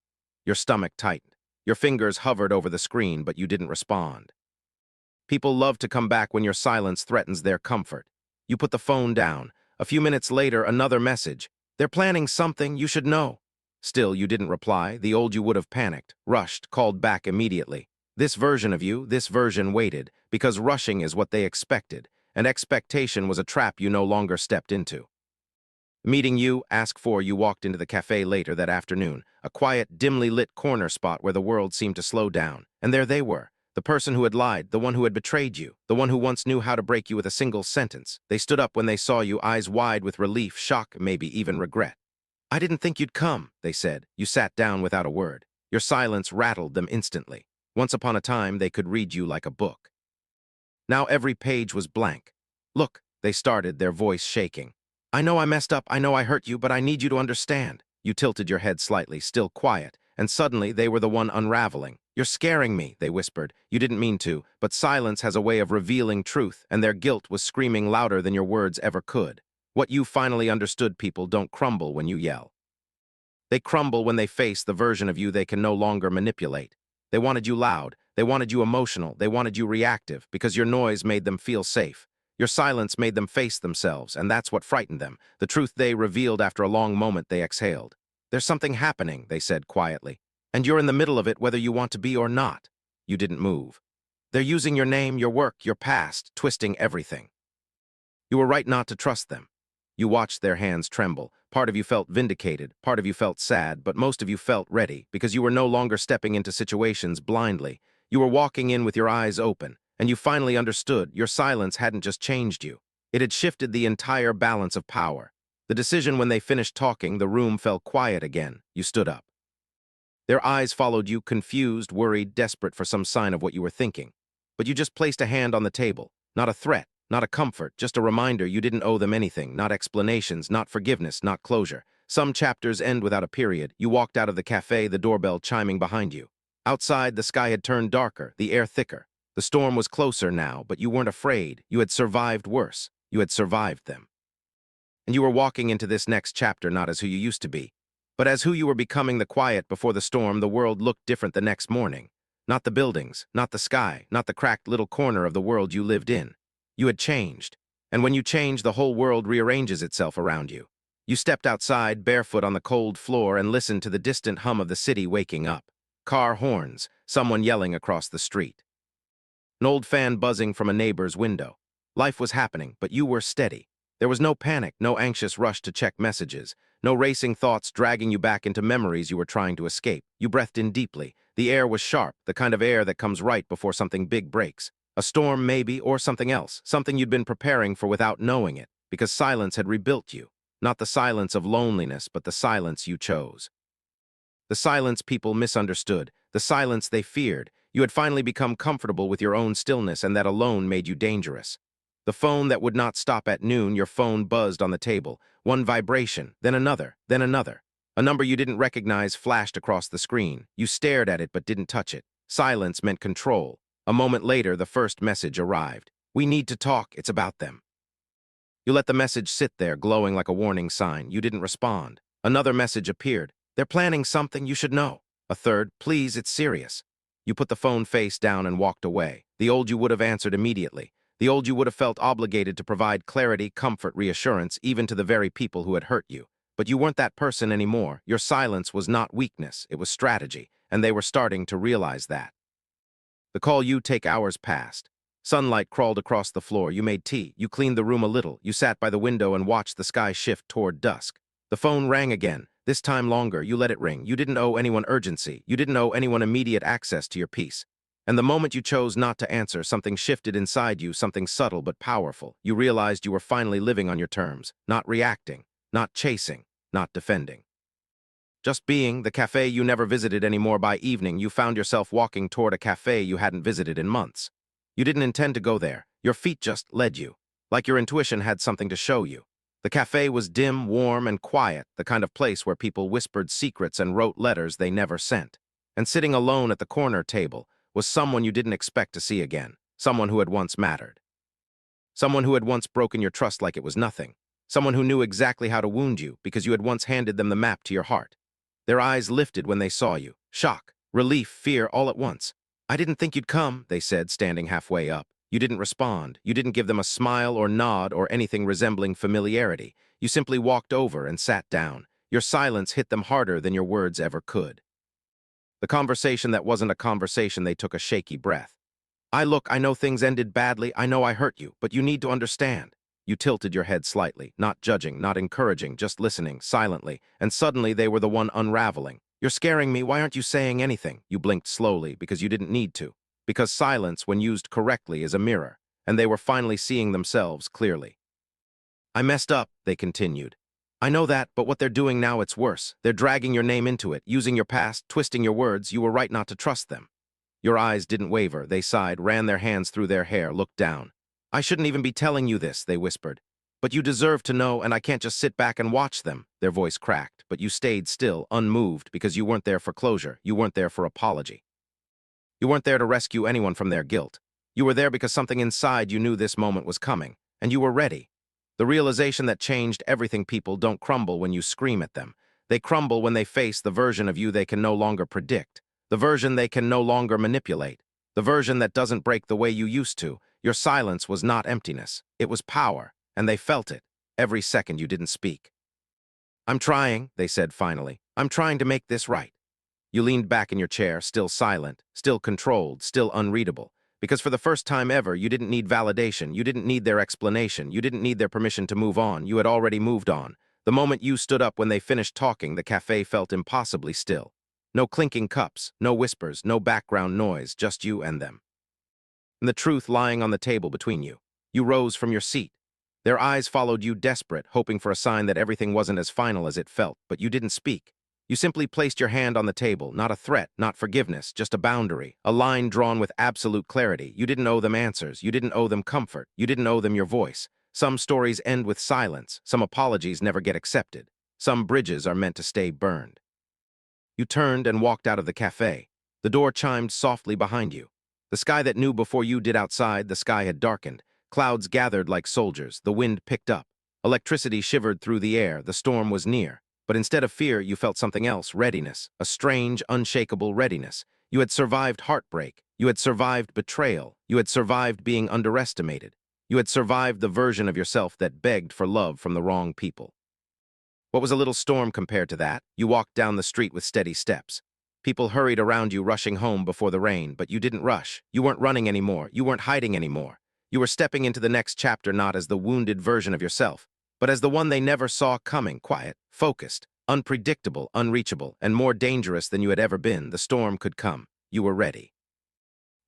Your stomach tightened. Your fingers hovered over the screen, but you didn't respond. People love to come back when your silence threatens their comfort. You put the phone down. A few minutes later, another message. "They're planning something. You should know." Still, you didn't reply. The old you would have panicked, rushed, called back immediately. This version of you, this version waited, because rushing is what they expected, and expectation was a trap you no longer stepped into. Meeting you, asked for, you walked into the cafe later that afternoon, a quiet, dimly lit corner spot where the world seemed to slow down. And there they were, the person who had lied, the one who had betrayed you, the one who once knew how to break you with a single sentence. They stood up when they saw you, eyes wide with relief, shock, maybe even regret. "I didn't think you'd come," they said. You sat down without a word. Your silence rattled them instantly. Once upon a time, they could read you like a book. Now every page was blank. "Look," they started, their voice shaking. "I know I messed up, I know I hurt you, but I need you to understand." You tilted your head slightly, still quiet, and suddenly they were the one unraveling. "You're scaring me," they whispered. You didn't mean to, but silence has a way of revealing truth, and their guilt was screaming louder than your words ever could. What you finally understood, people don't crumble when you yell. They crumble when they face the version of you they can no longer manipulate. They wanted you loud, they wanted you emotional, they wanted you reactive, because your noise made them feel safe. Your silence made them face themselves, and that's what frightened them. The truth they revealed after a long moment they exhaled. "There's something happening," they said quietly, "and you're in the middle of it whether you want to be or not." You didn't move. "They're using your name, your work, your past, twisting everything." You were right not to trust them. You watched their hands tremble. Part of you felt vindicated, part of you felt sad, but most of you felt ready, because you were no longer stepping into situations blindly. You were walking in with your eyes open, and you finally understood your silence hadn't just changed you. It had shifted the entire balance of power. The decision when they finished talking, the room fell quiet again. You stood up. Their eyes followed you, confused, worried, desperate for some sign of what you were thinking. But you just placed a hand on the table. Not a threat, not a comfort, just a reminder you didn't owe them anything, not explanations, not forgiveness, not closure. Some chapters end without a period. You walked out of the cafe, the doorbell chiming behind you. Outside, the sky had turned darker, the air thicker. The storm was closer now, but you weren't afraid. You had survived worse. You had survived them. And you were walking into this next chapter not as who you used to be, but as who you were becoming. The quiet before the storm, the world looked different the next morning. Not the buildings, not the sky, not the cracked little corner of the world you lived in. You had changed. And when you change, the whole world rearranges itself around you. You stepped outside, barefoot on the cold floor, and listened to the distant hum of the city waking up. Car horns, someone yelling across the street. An old fan buzzing from a neighbor's window. Life was happening, but you were steady. There was no panic, no anxious rush to check messages, no racing thoughts dragging you back into memories you were trying to escape. You breathed in deeply. The air was sharp, the kind of air that comes right before something big breaks. A storm, maybe, or something else, something you'd been preparing for without knowing it, because silence had rebuilt you. Not the silence of loneliness, but the silence you chose. The silence people misunderstood, the silence they feared. You had finally become comfortable with your own stillness, and that alone made you dangerous. The phone that would not stop at noon, your phone buzzed on the table. One vibration, then another, then another. A number you didn't recognize flashed across the screen. You stared at it but didn't touch it. Silence meant control. A moment later, the first message arrived. "We need to talk, it's about them." You let the message sit there, glowing like a warning sign. You didn't respond. Another message appeared. "They're planning something you should know." A third, "Please, it's serious." You put the phone face down and walked away. The old you would have answered immediately. The old you would have felt obligated to provide clarity, comfort, reassurance, even to the very people who had hurt you. But you weren't that person anymore. Your silence was not weakness, it was strategy, and they were starting to realize that. The call you take hours passed. Sunlight crawled across the floor. You made tea. You cleaned the room a little. You sat by the window and watched the sky shift toward dusk. The phone rang again. This time longer. You let it ring. You didn't owe anyone urgency. You didn't owe anyone immediate access to your peace. And the moment you chose not to answer, something shifted inside you, something subtle but powerful. You realized you were finally living on your terms, not reacting, not chasing, not defending. Just being. The cafe you never visited anymore. By evening, you found yourself walking toward a cafe you hadn't visited in months. You didn't intend to go there. Your feet just led you, like your intuition had something to show you. The cafe was dim, warm, and quiet, the kind of place where people whispered secrets and wrote letters they never sent. And sitting alone at the corner table was someone you didn't expect to see again, someone who had once mattered. Someone who had once broken your trust like it was nothing. Someone who knew exactly how to wound you because you had once handed them the map to your heart. Their eyes lifted when they saw you. Shock, relief, fear, all at once. "I didn't think you'd come," they said, standing halfway up. You didn't respond. You didn't give them a smile or nod or anything resembling familiarity. You simply walked over and sat down. Your silence hit them harder than your words ever could. The conversation that wasn't a conversation, they took a shaky breath. I know things ended badly. I know I hurt you, but you need to understand." You tilted your head slightly, not judging, not encouraging, just listening, silently, and suddenly they were the one unraveling. "You're scaring me. Why aren't you saying anything?" You blinked slowly because you didn't need to. Because silence, when used correctly, is a mirror, and they were finally seeing themselves clearly. "I messed up," they continued. "I know that, but what they're doing now, it's worse. They're dragging your name into it, using your past, twisting your words. You were right not to trust them." Your eyes didn't waver. They sighed, ran their hands through their hair, looked down. "I shouldn't even be telling you this," they whispered. "But you deserve to know, and I can't just sit back and watch them." Their voice cracked, but you stayed still, unmoved, because you weren't there for closure. You weren't there for apology. You weren't there to rescue anyone from their guilt. You were there because something inside you knew this moment was coming, and you were ready. The realization that changed everything. People don't crumble when you scream at them. They crumble when they face the version of you they can no longer predict, the version they can no longer manipulate, the version that doesn't break the way you used to. Your silence was not emptiness. It was power, and they felt it every second you didn't speak. "I'm trying," they said finally. "I'm trying to make this right." You leaned back in your chair, still silent, still controlled, still unreadable. Because for the first time ever, you didn't need validation, you didn't need their explanation, you didn't need their permission to move on. You had already moved on. The moment you stood up when they finished talking, the cafe felt impossibly still. No clinking cups, no whispers, no background noise, just you and them. And the truth lying on the table between you. You rose from your seat. Their eyes followed you, desperate, hoping for a sign that everything wasn't as final as it felt, but you didn't speak. You simply placed your hand on the table, not a threat, not forgiveness, just a boundary, a line drawn with absolute clarity. You didn't owe them answers, you didn't owe them comfort, you didn't owe them your voice. Some stories end with silence, some apologies never get accepted, some bridges are meant to stay burned. You turned and walked out of the cafe. The door chimed softly behind you. The sky that knew before you did outside, the sky had darkened. Clouds gathered like soldiers, the wind picked up. Electricity shivered through the air, the storm was near. But instead of fear, you felt something else, readiness, a strange, unshakable readiness. You had survived heartbreak, you had survived betrayal, you had survived being underestimated. You had survived the version of yourself that begged for love from the wrong people. What was a little storm compared to that? You walked down the street with steady steps. People hurried around you, rushing home before the rain, but you didn't rush. You weren't running anymore, you weren't hiding anymore. You were stepping into the next chapter not as the wounded version of yourself, but as the one they never saw coming, quiet, focused, unpredictable, unreachable, and more dangerous than you had ever been. The storm could come. You were ready.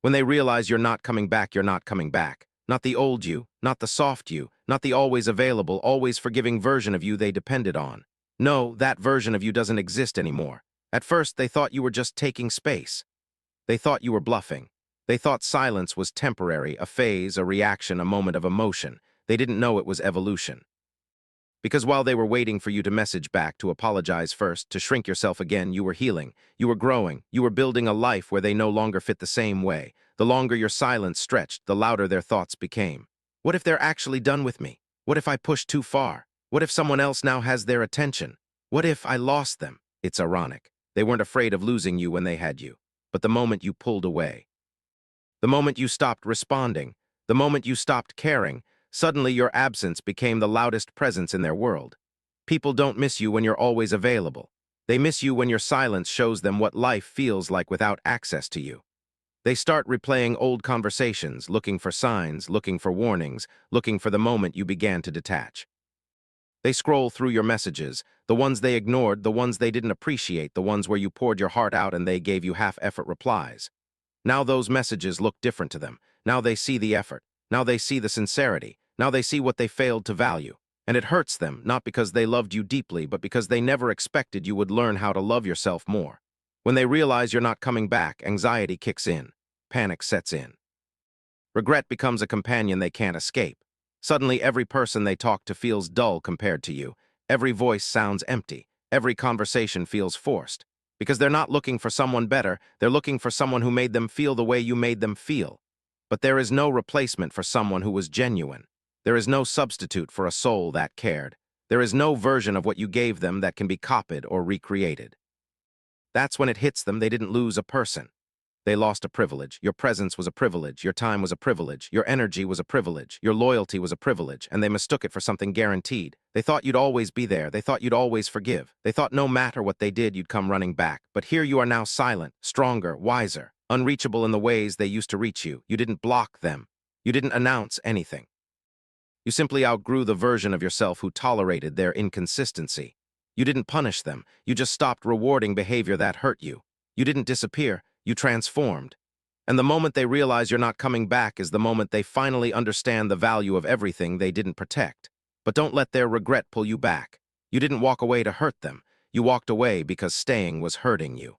When they realize you're not coming back, you're not coming back. Not the old you, not the soft you, not the always available, always forgiving version of you they depended on. No, that version of you doesn't exist anymore. At first, they thought you were just taking space. They thought you were bluffing. They thought silence was temporary, a phase, a reaction, a moment of emotion. They didn't know it was evolution. Because while they were waiting for you to message back, to apologize first, to shrink yourself again, you were healing, you were growing, you were building a life where they no longer fit the same way. The longer your silence stretched, the louder their thoughts became. What if they're actually done with me? What if I pushed too far? What if someone else now has their attention? What if I lost them? It's ironic. They weren't afraid of losing you when they had you. But the moment you pulled away, the moment you stopped responding, the moment you stopped caring, suddenly your absence became the loudest presence in their world. People don't miss you when you're always available. They miss you when your silence shows them what life feels like without access to you. They start replaying old conversations, looking for signs, looking for warnings, looking for the moment you began to detach. They scroll through your messages, the ones they ignored, the ones they didn't appreciate, the ones where you poured your heart out and they gave you half-effort replies. Now those messages look different to them. Now they see the effort. Now they see the sincerity. Now they see what they failed to value. And it hurts them, not because they loved you deeply, but because they never expected you would learn how to love yourself more. When they realize you're not coming back, anxiety kicks in. Panic sets in. Regret becomes a companion they can't escape. Suddenly, every person they talk to feels dull compared to you. Every voice sounds empty. Every conversation feels forced. Because they're not looking for someone better, they're looking for someone who made them feel the way you made them feel. But there is no replacement for someone who was genuine. There is no substitute for a soul that cared. There is no version of what you gave them that can be copied or recreated. That's when it hits them they didn't lose a person. They lost a privilege. Your presence was a privilege. Your time was a privilege. Your energy was a privilege. Your loyalty was a privilege, and they mistook it for something guaranteed. They thought you'd always be there. They thought you'd always forgive. They thought no matter what they did, you'd come running back. But here you are now silent, stronger, wiser, unreachable in the ways they used to reach you. You didn't block them. You didn't announce anything. You simply outgrew the version of yourself who tolerated their inconsistency. You didn't punish them. You just stopped rewarding behavior that hurt you. You didn't disappear. You transformed. And the moment they realize you're not coming back is the moment they finally understand the value of everything they didn't protect. But don't let their regret pull you back. You didn't walk away to hurt them. You walked away because staying was hurting you.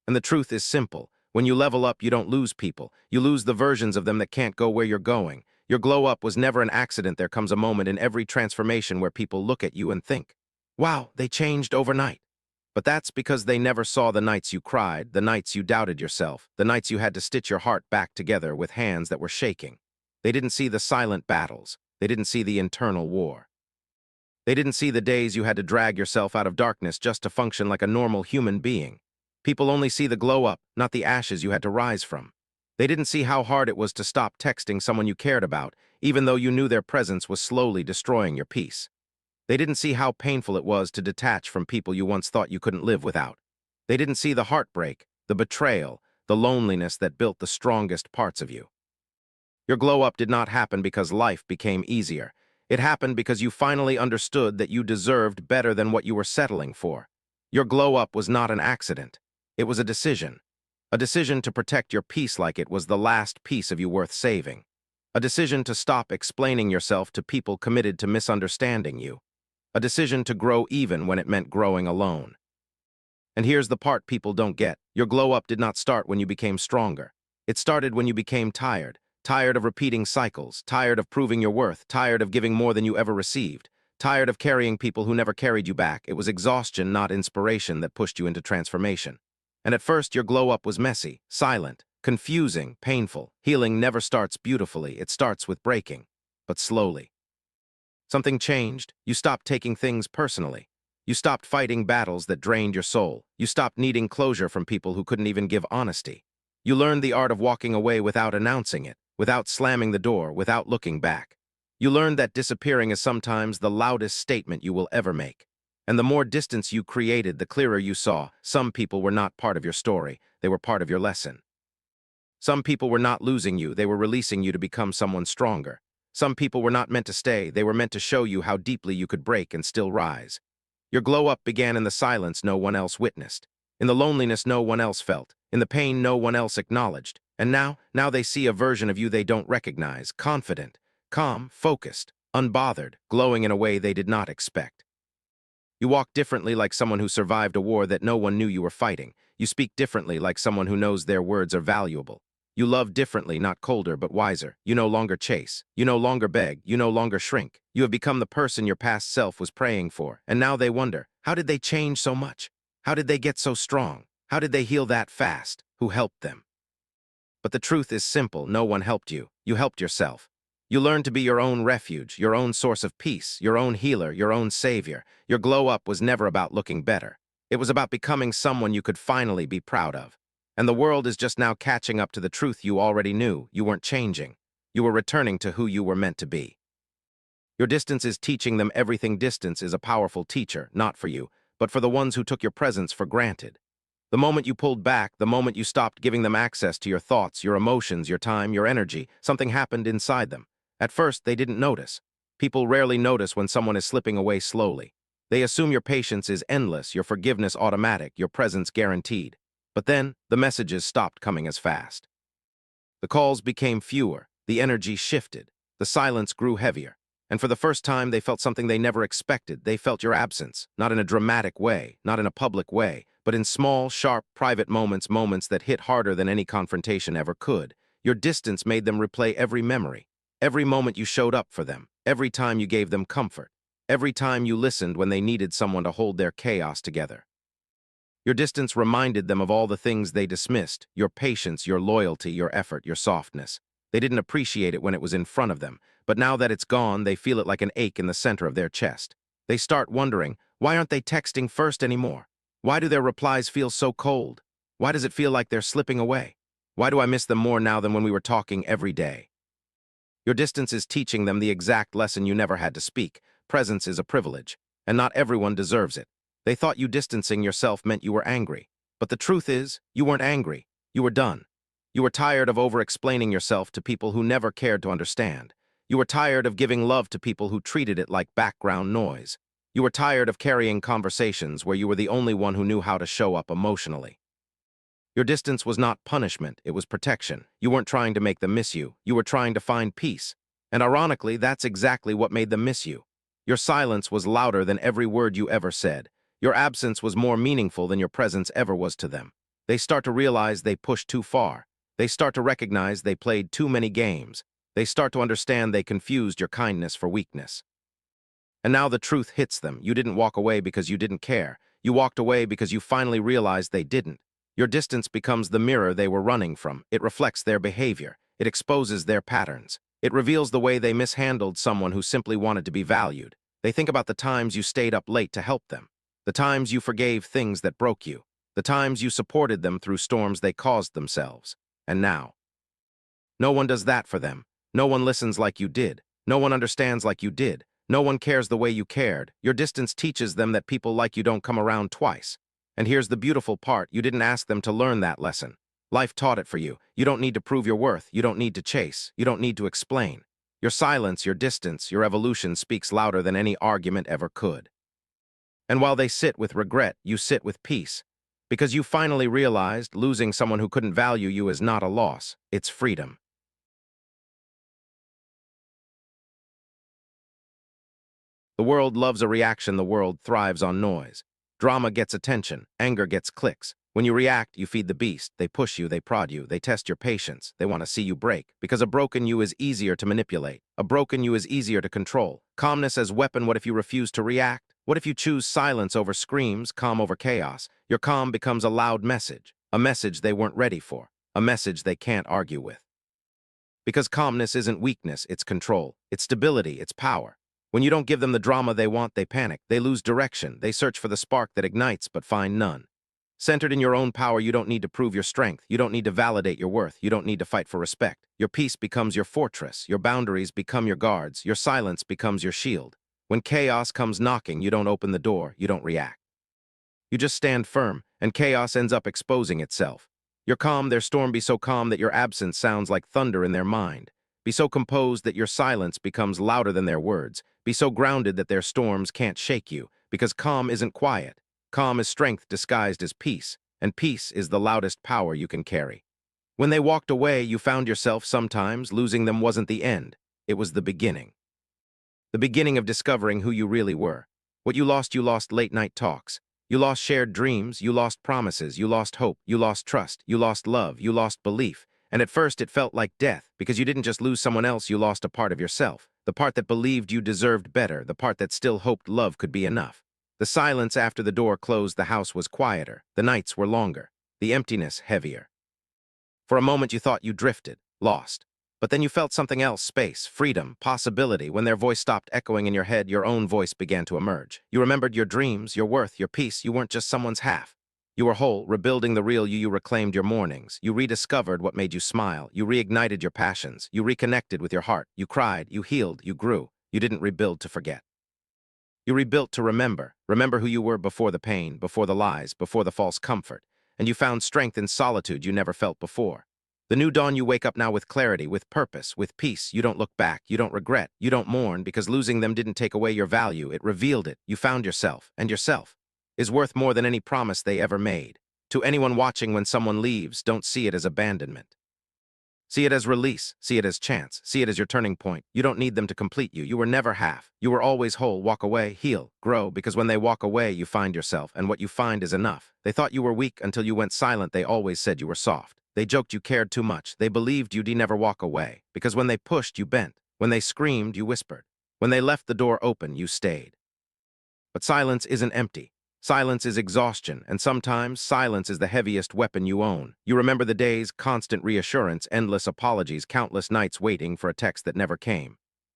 And the truth is simple. When you level up, you don't lose people. You lose the versions of them that can't go where you're going. Your glow up was never an accident. There comes a moment in every transformation where people look at you and think, wow, they changed overnight. But that's because they never saw the nights you cried, the nights you doubted yourself, the nights you had to stitch your heart back together with hands that were shaking. They didn't see the silent battles. They didn't see the internal war. They didn't see the days you had to drag yourself out of darkness just to function like a normal human being. People only see the glow up, not the ashes you had to rise from. They didn't see how hard it was to stop texting someone you cared about, even though you knew their presence was slowly destroying your peace. They didn't see how painful it was to detach from people you once thought you couldn't live without. They didn't see the heartbreak, the betrayal, the loneliness that built the strongest parts of you. Your glow-up did not happen because life became easier. It happened because you finally understood that you deserved better than what you were settling for. Your glow-up was not an accident. It was a decision. A decision to protect your peace like it was the last piece of you worth saving. A decision to stop explaining yourself to people committed to misunderstanding you. A decision to grow even when it meant growing alone. And here's the part people don't get. Your glow-up did not start when you became stronger. It started when you became tired. Tired of repeating cycles. Tired of proving your worth. Tired of giving more than you ever received. Tired of carrying people who never carried you back. It was exhaustion, not inspiration, that pushed you into transformation. And at first, your glow-up was messy, silent, confusing, painful. Healing never starts beautifully. It starts with breaking. But slowly. Something changed. You stopped taking things personally. You stopped fighting battles that drained your soul. You stopped needing closure from people who couldn't even give honesty. You learned the art of walking away without announcing it, without slamming the door, without looking back. You learned that disappearing is sometimes the loudest statement you will ever make. And the more distance you created, the clearer you saw some people were not part of your story. They were part of your lesson. Some people were not losing you, they were releasing you to become someone stronger. Some people were not meant to stay, they were meant to show you how deeply you could break and still rise. Your glow-up began in the silence no one else witnessed, in the loneliness no one else felt, in the pain no one else acknowledged. And now they see a version of you they don't recognize, confident, calm, focused, unbothered, glowing in a way they did not expect. You walk differently like someone who survived a war that no one knew you were fighting. You speak differently like someone who knows their words are valuable. You love differently, not colder, but wiser. You no longer chase. You no longer beg. You no longer shrink. You have become the person your past self was praying for. And now they wonder, how did they change so much? How did they get so strong? How did they heal that fast? Who helped them? But the truth is simple. No one helped you. You helped yourself. You learned to be your own refuge, your own source of peace, your own healer, your own savior. Your glow-up was never about looking better. It was about becoming someone you could finally be proud of. And the world is just now catching up to the truth you already knew. You weren't changing. You were returning to who you were meant to be. Your distance is teaching them everything. Distance is a powerful teacher, not for you, but for the ones who took your presence for granted. The moment you pulled back, the moment you stopped giving them access to your thoughts, your emotions, your time, your energy, something happened inside them. At first, they didn't notice. People rarely notice when someone is slipping away slowly. They assume your patience is endless, your forgiveness automatic, your presence guaranteed. But then, the messages stopped coming as fast. The calls became fewer, the energy shifted, the silence grew heavier. And for the first time, they felt something they never expected. They felt your absence, not in a dramatic way, not in a public way, but in small, sharp, private moments, moments that hit harder than any confrontation ever could. Your distance made them replay every memory. Every moment you showed up for them, every time you gave them comfort, every time you listened when they needed someone to hold their chaos together. Your distance reminded them of all the things they dismissed, your patience, your loyalty, your effort, your softness. They didn't appreciate it when it was in front of them, but now that it's gone, they feel it like an ache in the center of their chest. They start wondering, why aren't they texting first anymore? Why do their replies feel so cold? Why does it feel like they're slipping away? Why do I miss them more now than when we were talking every day? Your distance is teaching them the exact lesson you never had to speak. Presence is a privilege, and not everyone deserves it. They thought you distancing yourself meant you were angry. But the truth is, you weren't angry. You were done. You were tired of over-explaining yourself to people who never cared to understand. You were tired of giving love to people who treated it like background noise. You were tired of carrying conversations where you were the only one who knew how to show up emotionally. Your distance was not punishment, it was protection. You weren't trying to make them miss you, you were trying to find peace. And ironically, that's exactly what made them miss you. Your silence was louder than every word you ever said. Your absence was more meaningful than your presence ever was to them. They start to realize they pushed too far. They start to recognize they played too many games. They start to understand they confused your kindness for weakness. And now the truth hits them. You didn't walk away because you didn't care. You walked away because you finally realized they didn't. Your distance becomes the mirror they were running from. It reflects their behavior. It exposes their patterns. It reveals the way they mishandled someone who simply wanted to be valued. They think about the times you stayed up late to help them, the times you forgave things that broke you, the times you supported them through storms they caused themselves. And now, no one does that for them. No one listens like you did. No one understands like you did. No one cares the way you cared. Your distance teaches them that people like you don't come around twice. And here's the beautiful part, you didn't ask them to learn that lesson. Life taught it for you. You don't need to prove your worth. You don't need to chase. You don't need to explain. Your silence, your distance, your evolution speaks louder than any argument ever could. And while they sit with regret, you sit with peace. Because you finally realized losing someone who couldn't value you is not a loss, it's freedom. The world loves a reaction, the world thrives on noise. Drama gets attention, anger gets clicks. When you react, you feed the beast. They push you, they prod you, they test your patience. They want to see you break. Because a broken you is easier to manipulate. A broken you is easier to control. Calmness as weapon, what if you refuse to react? What if you choose silence over screams, calm over chaos? Your calm becomes a loud message. A message they weren't ready for. A message they can't argue with. Because calmness isn't weakness, it's control. It's stability, it's power. When you don't give them the drama they want, they panic. They lose direction. They search for the spark that ignites, but find none. Centered in your own power, you don't need to prove your strength. You don't need to validate your worth. You don't need to fight for respect. Your peace becomes your fortress. Your boundaries become your guards. Your silence becomes your shield. When chaos comes knocking, you don't open the door. You don't react. You just stand firm, and chaos ends up exposing itself. Your calm, their storm, be so calm that your absence sounds like thunder in their mind. Be so composed that your silence becomes louder than their words. Be so grounded that their storms can't shake you, because calm isn't quiet. Calm is strength disguised as peace, and peace is the loudest power you can carry. When they walked away, you found yourself sometimes losing them wasn't the end. It was the beginning. The beginning of discovering who you really were. What you lost late-night talks. You lost shared dreams, you lost promises, you lost hope, you lost trust, you lost love, you lost belief. And at first it felt like death, because you didn't just lose someone else, you lost a part of yourself. The part that believed you deserved better, the part that still hoped love could be enough. The silence after the door closed, the house was quieter, the nights were longer, the emptiness heavier. For a moment you thought you drifted, lost. But then you felt something else, space, freedom, possibility. When their voice stopped echoing in your head, your own voice began to emerge. You remembered your dreams, your worth, your peace. You weren't just someone's half. You were whole, rebuilding the real you. You reclaimed your mornings. You rediscovered what made you smile. You reignited your passions. You reconnected with your heart. You cried, you healed, you grew. You didn't rebuild to forget. You rebuilt to remember. Remember who you were before the pain, before the lies, before the false comfort. And you found strength in solitude you never felt before. The new dawn, you wake up now with clarity, with purpose, with peace. You don't look back, you don't regret, you don't mourn, because losing them didn't take away your value, it revealed it. You found yourself, and yourself is worth more than any promise they ever made. To anyone watching, when someone leaves, don't see it as abandonment. See it as release, see it as chance, see it as your turning point. You don't need them to complete you. You were never half. You were always whole. Walk away, heal, grow, because when they walk away, you find yourself, and what you find is enough. They thought you were weak until you went silent. They always said you were soft. They joked you cared too much. They believed you'd never walk away, because when they pushed, you bent. When they screamed, you whispered. When they left the door open, you stayed. But silence isn't empty. Silence is exhaustion, and sometimes silence is the heaviest weapon you own. You remember the days, constant reassurance, endless apologies, countless nights waiting for a text that never came.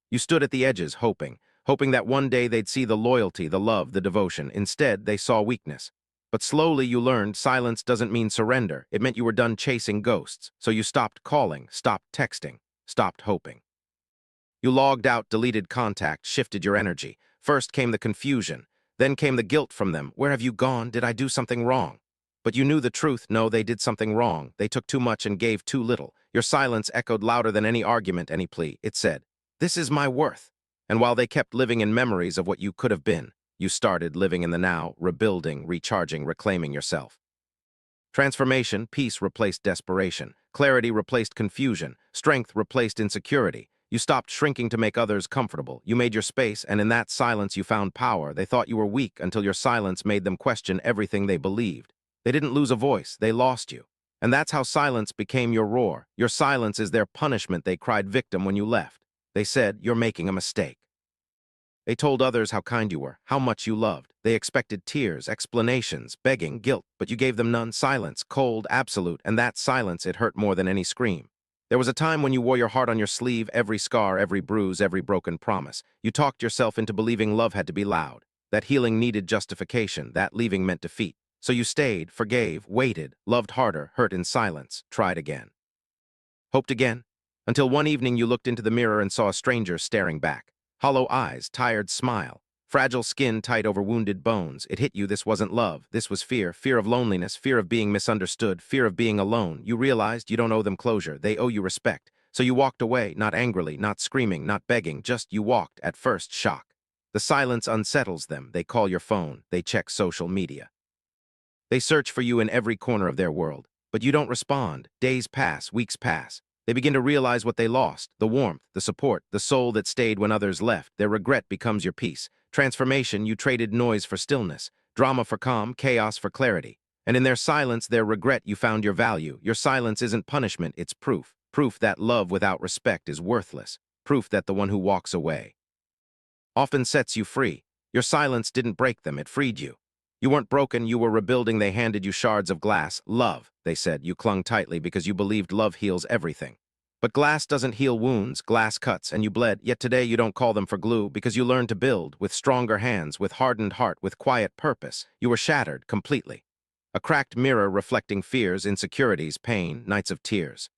You stood at the edges, hoping that one day they'd see the loyalty, the love, the devotion. Instead, they saw weakness. But slowly you learned silence doesn't mean surrender. It meant you were done chasing ghosts. So you stopped calling, stopped texting, stopped hoping. You logged out, deleted contact, shifted your energy. First came the confusion. Then came the guilt from them. Where have you gone? Did I do something wrong? But you knew the truth. No, they did something wrong. They took too much and gave too little. Your silence echoed louder than any argument, any plea. It said, "This is my worth." And while they kept living in memories of what you could have been, you started living in the now, rebuilding, recharging, reclaiming yourself. Transformation, peace replaced desperation. Clarity replaced confusion. Strength replaced insecurity. You stopped shrinking to make others comfortable. You made your space, and in that silence you found power. They thought you were weak until your silence made them question everything they believed. They didn't lose a voice, they lost you. And that's how silence became your roar. Your silence is their punishment. They cried victim when you left. They said, "You're making a mistake." They told others how kind you were, how much you loved. They expected tears, explanations, begging, guilt, but you gave them none. Silence, cold, absolute, and that silence, it hurt more than any scream. There was a time when you wore your heart on your sleeve, every scar, every bruise, every broken promise. You talked yourself into believing love had to be loud, that healing needed justification, that leaving meant defeat. So you stayed, forgave, waited, loved harder, hurt in silence, tried again. Hoped again, until one evening you looked into the mirror and saw a stranger staring back. Hollow eyes, tired smile, fragile skin tight over wounded bones. It hit you, this wasn't love, this was fear. Fear of loneliness, fear of being misunderstood, fear of being alone. You realized you don't owe them closure, they owe you respect. So you walked away, not angrily, not screaming, not begging, just you walked, at first shock. The silence unsettles them, they call your phone, they check social media. They search for you in every corner of their world, but you don't respond. Days pass, weeks pass. They begin to realize what they lost, the warmth, the support, the soul that stayed when others left. Their regret becomes your peace. Transformation, you traded noise for stillness, drama for calm, chaos for clarity. And in their silence, their regret, you found your value. Your silence isn't punishment, it's proof. Proof that love without respect is worthless. Proof that the one who walks away often sets you free. Your silence didn't break them, it freed you. You weren't broken, you were rebuilding. They handed you shards of glass. Love, they said. You clung tightly because you believed love heals everything. But glass doesn't heal wounds, glass cuts, and you bled. Yet today you don't call them for glue because you learned to build with stronger hands, with hardened heart, with quiet purpose. You were shattered completely. A cracked mirror reflecting fears, insecurities, pain, nights of tears.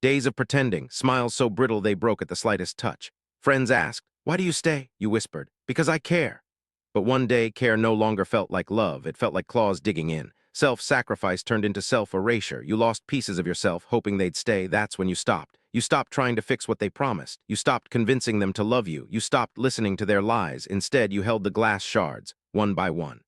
Days of pretending, smiles so brittle they broke at the slightest touch. Friends asked, "Why do you stay?" You whispered, "Because I care." But one day, care no longer felt like love. It felt like claws digging in. Self-sacrifice turned into self-erasure. You lost pieces of yourself, hoping they'd stay. That's when you stopped. You stopped trying to fix what they promised. You stopped convincing them to love you. You stopped listening to their lies. Instead, you held the glass shards, one by one.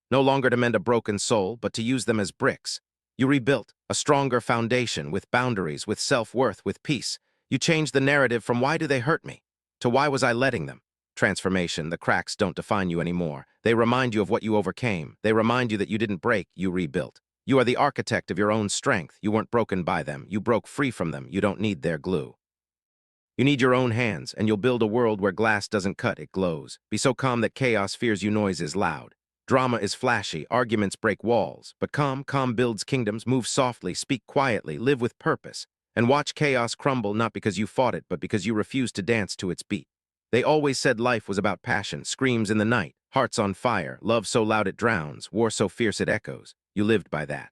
No longer to mend a broken soul, but to use them as bricks. You rebuilt a stronger foundation with boundaries, with self-worth, with peace. You changed the narrative from "why do they hurt me?" to "why was I letting them?" Transformation, the cracks don't define you anymore. They remind you of what you overcame. They remind you that you didn't break, you rebuilt. You are the architect of your own strength. You weren't broken by them. You broke free from them. You don't need their glue. You need your own hands, and you'll build a world where glass doesn't cut, it glows. Be so calm that chaos fears you. Noise is loud. Drama is flashy. Arguments break walls. But calm builds kingdoms. Move softly, speak quietly, live with purpose. And watch chaos crumble, not because you fought it, but because you refused to dance to its beat. They always said life was about passion, screams in the night, hearts on fire, love so loud it drowns, war so fierce it echoes. You lived by that.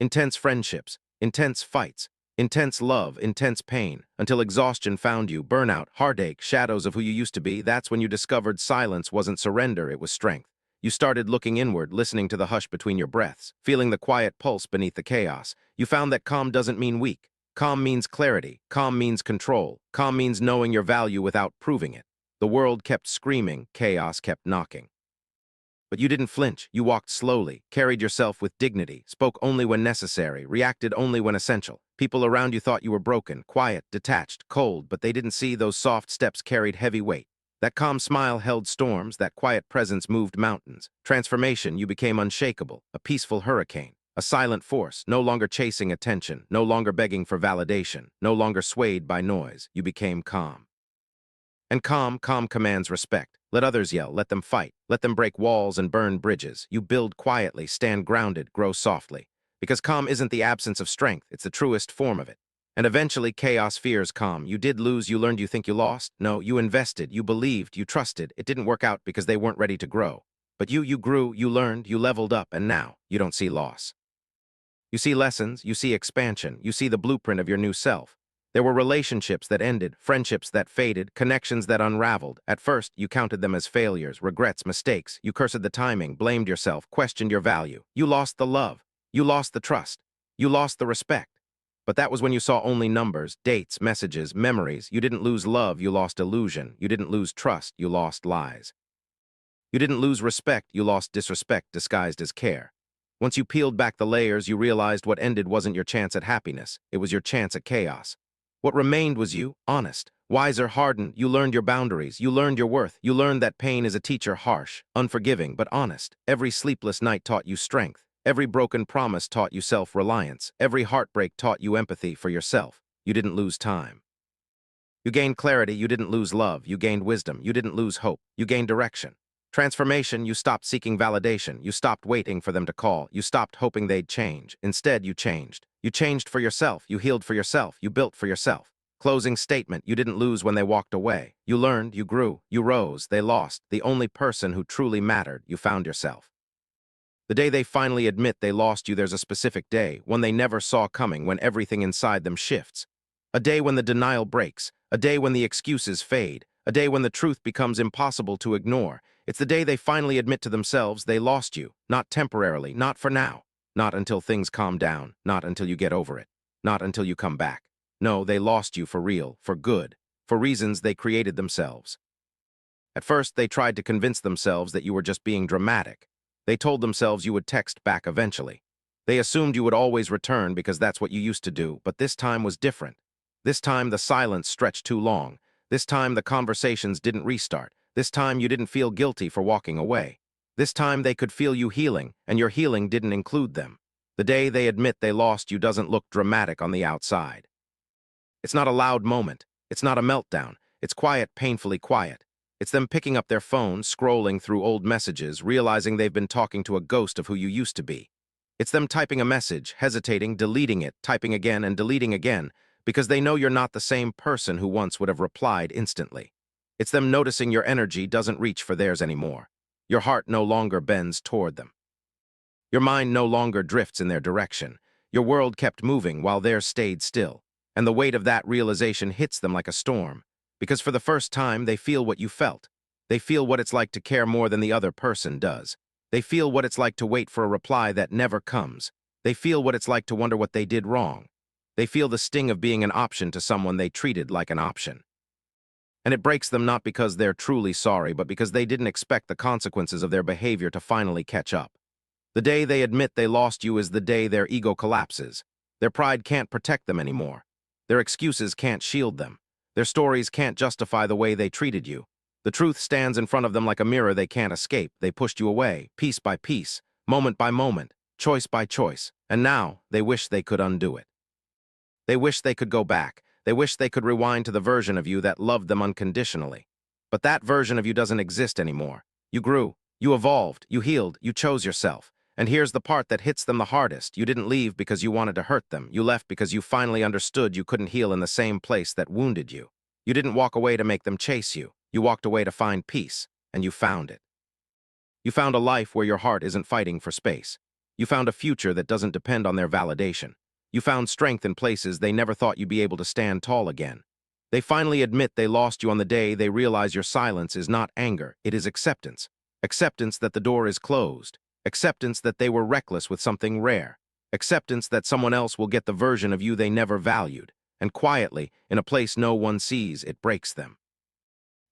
Intense friendships, intense fights, intense love, intense pain, until exhaustion found you, burnout, heartache, shadows of who you used to be. That's when you discovered silence wasn't surrender, it was strength. You started looking inward, listening to the hush between your breaths, feeling the quiet pulse beneath the chaos. You found that calm doesn't mean weak. Calm means clarity. Calm means control. Calm means knowing your value without proving it. The world kept screaming, chaos kept knocking. But you didn't flinch. You walked slowly, carried yourself with dignity, spoke only when necessary, reacted only when essential. People around you thought you were broken, quiet, detached, cold, but they didn't see those soft steps carried heavy weight. That calm smile held storms, that quiet presence moved mountains. Transformation, you became unshakable, a peaceful hurricane. A silent force, no longer chasing attention, no longer begging for validation, no longer swayed by noise. You became calm. And calm commands respect. Let others yell, let them fight, let them break walls and burn bridges. You build quietly, stand grounded, grow softly. Because calm isn't the absence of strength, it's the truest form of it. And eventually, chaos fears calm. You did lose, you learned, you think you lost? No, you invested, you believed, you trusted. It didn't work out because they weren't ready to grow. But you grew, you learned, you leveled up, and now you don't see loss. You see lessons, you see expansion, you see the blueprint of your new self. There were relationships that ended, friendships that faded, connections that unraveled. At first, you counted them as failures, regrets, mistakes. You cursed the timing, blamed yourself, questioned your value. You lost the love. You lost the trust. You lost the respect. But that was when you saw only numbers, dates, messages, memories. You didn't lose love, you lost illusion. You didn't lose trust, you lost lies. You didn't lose respect, you lost disrespect disguised as care. Once you peeled back the layers, you realized what ended wasn't your chance at happiness. It was your chance at chaos. What remained was you, honest, wiser, hardened. You learned your boundaries. You learned your worth. You learned that pain is a teacher, harsh, unforgiving, but honest. Every sleepless night taught you strength. Every broken promise taught you self-reliance. Every heartbreak taught you empathy for yourself. You didn't lose time. You gained clarity. You didn't lose love. You gained wisdom. You didn't lose hope. You gained direction. Transformation, you stopped seeking validation. You stopped waiting for them to call. You stopped hoping they'd change. Instead, you changed. You changed for yourself. You healed for yourself. You built for yourself. Closing statement, you didn't lose when they walked away. You learned, you grew, you rose, they lost. The only person who truly mattered, you found yourself. The day they finally admit they lost you, there's a specific day, one they never saw coming, when everything inside them shifts. A day when the denial breaks. A day when the excuses fade. A day when the truth becomes impossible to ignore. It's the day they finally admit to themselves they lost you, not temporarily, not for now, not until things calm down, not until you get over it, not until you come back. No, they lost you for real, for good, for reasons they created themselves. At first, they tried to convince themselves that you were just being dramatic. They told themselves you would text back eventually. They assumed you would always return because that's what you used to do, but this time was different. This time, the silence stretched too long. This time, the conversations didn't restart. This time, you didn't feel guilty for walking away. This time, they could feel you healing, and your healing didn't include them. The day they admit they lost you doesn't look dramatic on the outside. It's not a loud moment. It's not a meltdown. It's quiet, painfully quiet. It's them picking up their phone, scrolling through old messages, realizing they've been talking to a ghost of who you used to be. It's them typing a message, hesitating, deleting it, typing again and deleting again, because they know you're not the same person who once would have replied instantly. It's them noticing your energy doesn't reach for theirs anymore. Your heart no longer bends toward them. Your mind no longer drifts in their direction. Your world kept moving while theirs stayed still. And the weight of that realization hits them like a storm. Because for the first time, they feel what you felt. They feel what it's like to care more than the other person does. They feel what it's like to wait for a reply that never comes. They feel what it's like to wonder what they did wrong. They feel the sting of being an option to someone they treated like an option. And it breaks them not because they're truly sorry, but because they didn't expect the consequences of their behavior to finally catch up. The day they admit they lost you is the day their ego collapses. Their pride can't protect them anymore. Their excuses can't shield them. Their stories can't justify the way they treated you. The truth stands in front of them like a mirror they can't escape. They pushed you away, piece by piece, moment by moment, choice by choice, and now they wish they could undo it. They wish they could go back. They wish they could rewind to the version of you that loved them unconditionally. But that version of you doesn't exist anymore. You grew, you evolved, you healed, you chose yourself. And here's the part that hits them the hardest. You didn't leave because you wanted to hurt them. You left because you finally understood you couldn't heal in the same place that wounded you. You didn't walk away to make them chase you. You walked away to find peace, and you found it. You found a life where your heart isn't fighting for space. You found a future that doesn't depend on their validation. You found strength in places they never thought you'd be able to stand tall again. They finally admit they lost you on the day they realize your silence is not anger, it is acceptance. Acceptance that the door is closed. Acceptance that they were reckless with something rare. Acceptance that someone else will get the version of you they never valued. And quietly, in a place no one sees, it breaks them.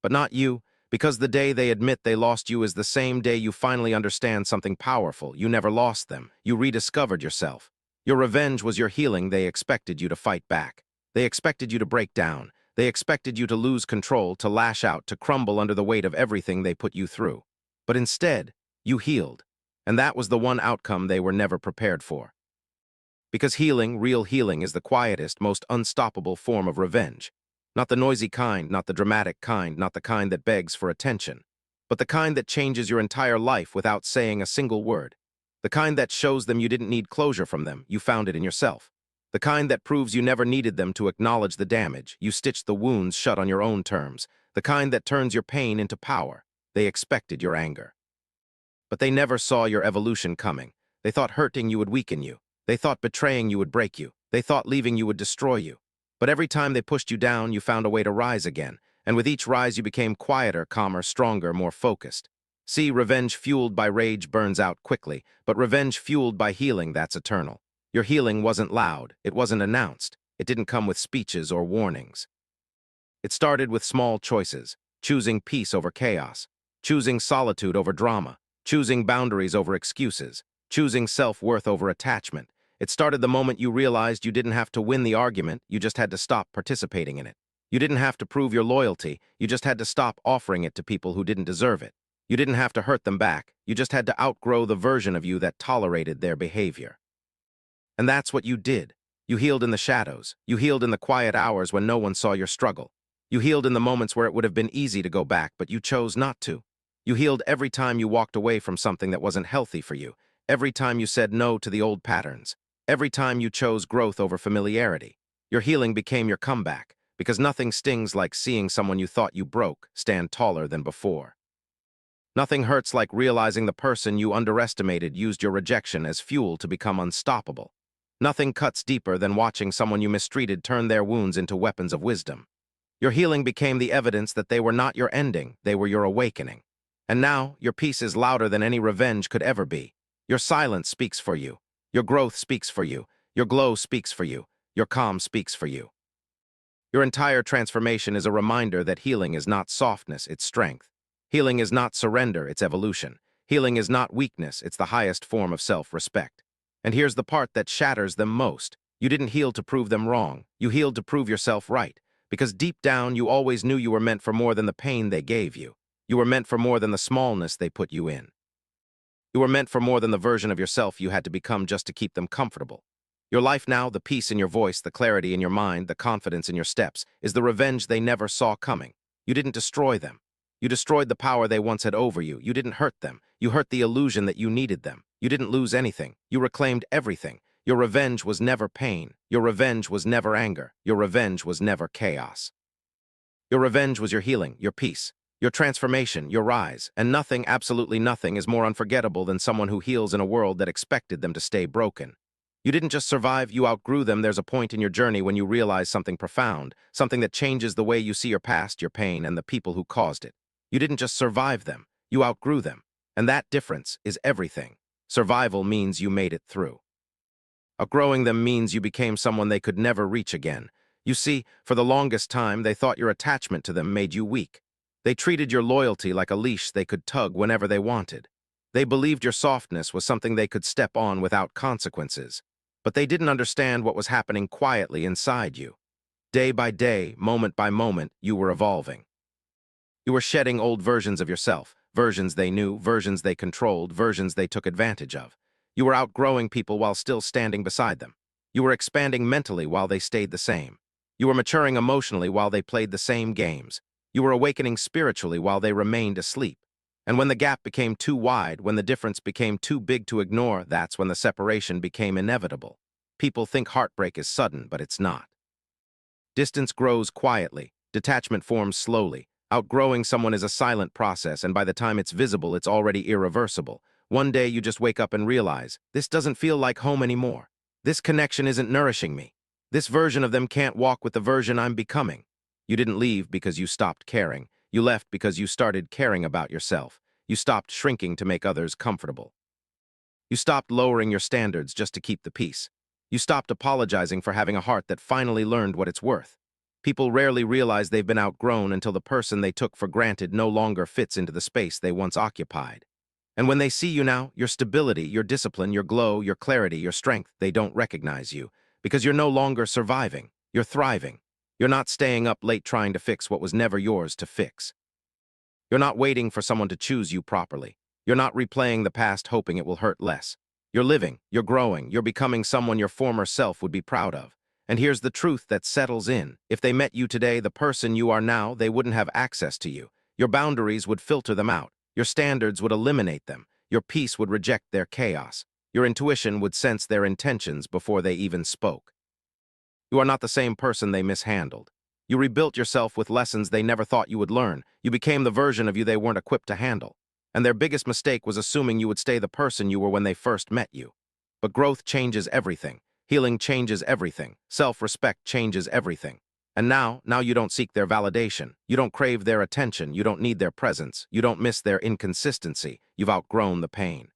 But not you, because the day they admit they lost you is the same day you finally understand something powerful. You never lost them. You rediscovered yourself. Your revenge was your healing. They expected you to fight back. They expected you to break down. They expected you to lose control, to lash out, to crumble under the weight of everything they put you through. But instead, you healed. And that was the one outcome they were never prepared for. Because healing, real healing, is the quietest, most unstoppable form of revenge. Not the noisy kind, not the dramatic kind, not the kind that begs for attention, but the kind that changes your entire life without saying a single word. The kind that shows them you didn't need closure from them, you found it in yourself. The kind that proves you never needed them to acknowledge the damage, you stitched the wounds shut on your own terms. The kind that turns your pain into power. They expected your anger. But they never saw your evolution coming. They thought hurting you would weaken you. They thought betraying you would break you. They thought leaving you would destroy you. But every time they pushed you down, you found a way to rise again. And with each rise, you became quieter, calmer, stronger, more focused. See, revenge fueled by rage burns out quickly, but revenge fueled by healing, that's eternal. Your healing wasn't loud. It wasn't announced. It didn't come with speeches or warnings. It started with small choices, choosing peace over chaos, choosing solitude over drama, choosing boundaries over excuses, choosing self-worth over attachment. It started the moment you realized you didn't have to win the argument, you just had to stop participating in it. You didn't have to prove your loyalty, you just had to stop offering it to people who didn't deserve it. You didn't have to hurt them back, you just had to outgrow the version of you that tolerated their behavior. And that's what you did. You healed in the shadows. You healed in the quiet hours when no one saw your struggle. You healed in the moments where it would have been easy to go back, but you chose not to. You healed every time you walked away from something that wasn't healthy for you, every time you said no to the old patterns, every time you chose growth over familiarity. Your healing became your comeback, because nothing stings like seeing someone you thought you broke stand taller than before. Nothing hurts like realizing the person you underestimated used your rejection as fuel to become unstoppable. Nothing cuts deeper than watching someone you mistreated turn their wounds into weapons of wisdom. Your healing became the evidence that they were not your ending, they were your awakening. And now, your peace is louder than any revenge could ever be. Your silence speaks for you. Your growth speaks for you. Your glow speaks for you. Your calm speaks for you. Your entire transformation is a reminder that healing is not softness, it's strength. Healing is not surrender, it's evolution. Healing is not weakness, it's the highest form of self-respect. And here's the part that shatters them most. You didn't heal to prove them wrong. You healed to prove yourself right. Because deep down, you always knew you were meant for more than the pain they gave you. You were meant for more than the smallness they put you in. You were meant for more than the version of yourself you had to become just to keep them comfortable. Your life now, the peace in your voice, the clarity in your mind, the confidence in your steps, is the revenge they never saw coming. You didn't destroy them. You destroyed the power they once had over you. You didn't hurt them. You hurt the illusion that you needed them. You didn't lose anything. You reclaimed everything. Your revenge was never pain. Your revenge was never anger. Your revenge was never chaos. Your revenge was your healing, your peace, your transformation, your rise, and nothing, absolutely nothing, is more unforgettable than someone who heals in a world that expected them to stay broken. You didn't just survive, you outgrew them. There's a point in your journey when you realize something profound, something that changes the way you see your past, your pain, and the people who caused it. You didn't just survive them, you outgrew them. And that difference is everything. Survival means you made it through. Outgrowing them means you became someone they could never reach again. You see, for the longest time, they thought your attachment to them made you weak. They treated your loyalty like a leash they could tug whenever they wanted. They believed your softness was something they could step on without consequences. But they didn't understand what was happening quietly inside you. Day by day, moment by moment, you were evolving. You were shedding old versions of yourself, versions they knew, versions they controlled, versions they took advantage of. You were outgrowing people while still standing beside them. You were expanding mentally while they stayed the same. You were maturing emotionally while they played the same games. You were awakening spiritually while they remained asleep. And when the gap became too wide, when the difference became too big to ignore, that's when the separation became inevitable. People think heartbreak is sudden, but it's not. Distance grows quietly. Detachment forms slowly. Outgrowing someone is a silent process, and by the time it's visible, it's already irreversible. One day you just wake up and realize, this doesn't feel like home anymore. This connection isn't nourishing me. This version of them can't walk with the version I'm becoming. You didn't leave because you stopped caring. You left because you started caring about yourself. You stopped shrinking to make others comfortable. You stopped lowering your standards just to keep the peace. You stopped apologizing for having a heart that finally learned what it's worth. People rarely realize they've been outgrown until the person they took for granted no longer fits into the space they once occupied. And when they see you now, your stability, your discipline, your glow, your clarity, your strength, they don't recognize you. Because you're no longer surviving, you're thriving. You're not staying up late trying to fix what was never yours to fix. You're not waiting for someone to choose you properly. You're not replaying the past hoping it will hurt less. You're living, you're growing, you're becoming someone your former self would be proud of. And here's the truth that settles in. If they met you today, the person you are now, they wouldn't have access to you. Your boundaries would filter them out. Your standards would eliminate them. Your peace would reject their chaos. Your intuition would sense their intentions before they even spoke. You are not the same person they mishandled. You rebuilt yourself with lessons they never thought you would learn. You became the version of you they weren't equipped to handle. And their biggest mistake was assuming you would stay the person you were when they first met you. But growth changes everything. Healing changes everything. Self-respect changes everything. And now you don't seek their validation. You don't crave their attention. You don't need their presence. You don't miss their inconsistency. You've outgrown the pain.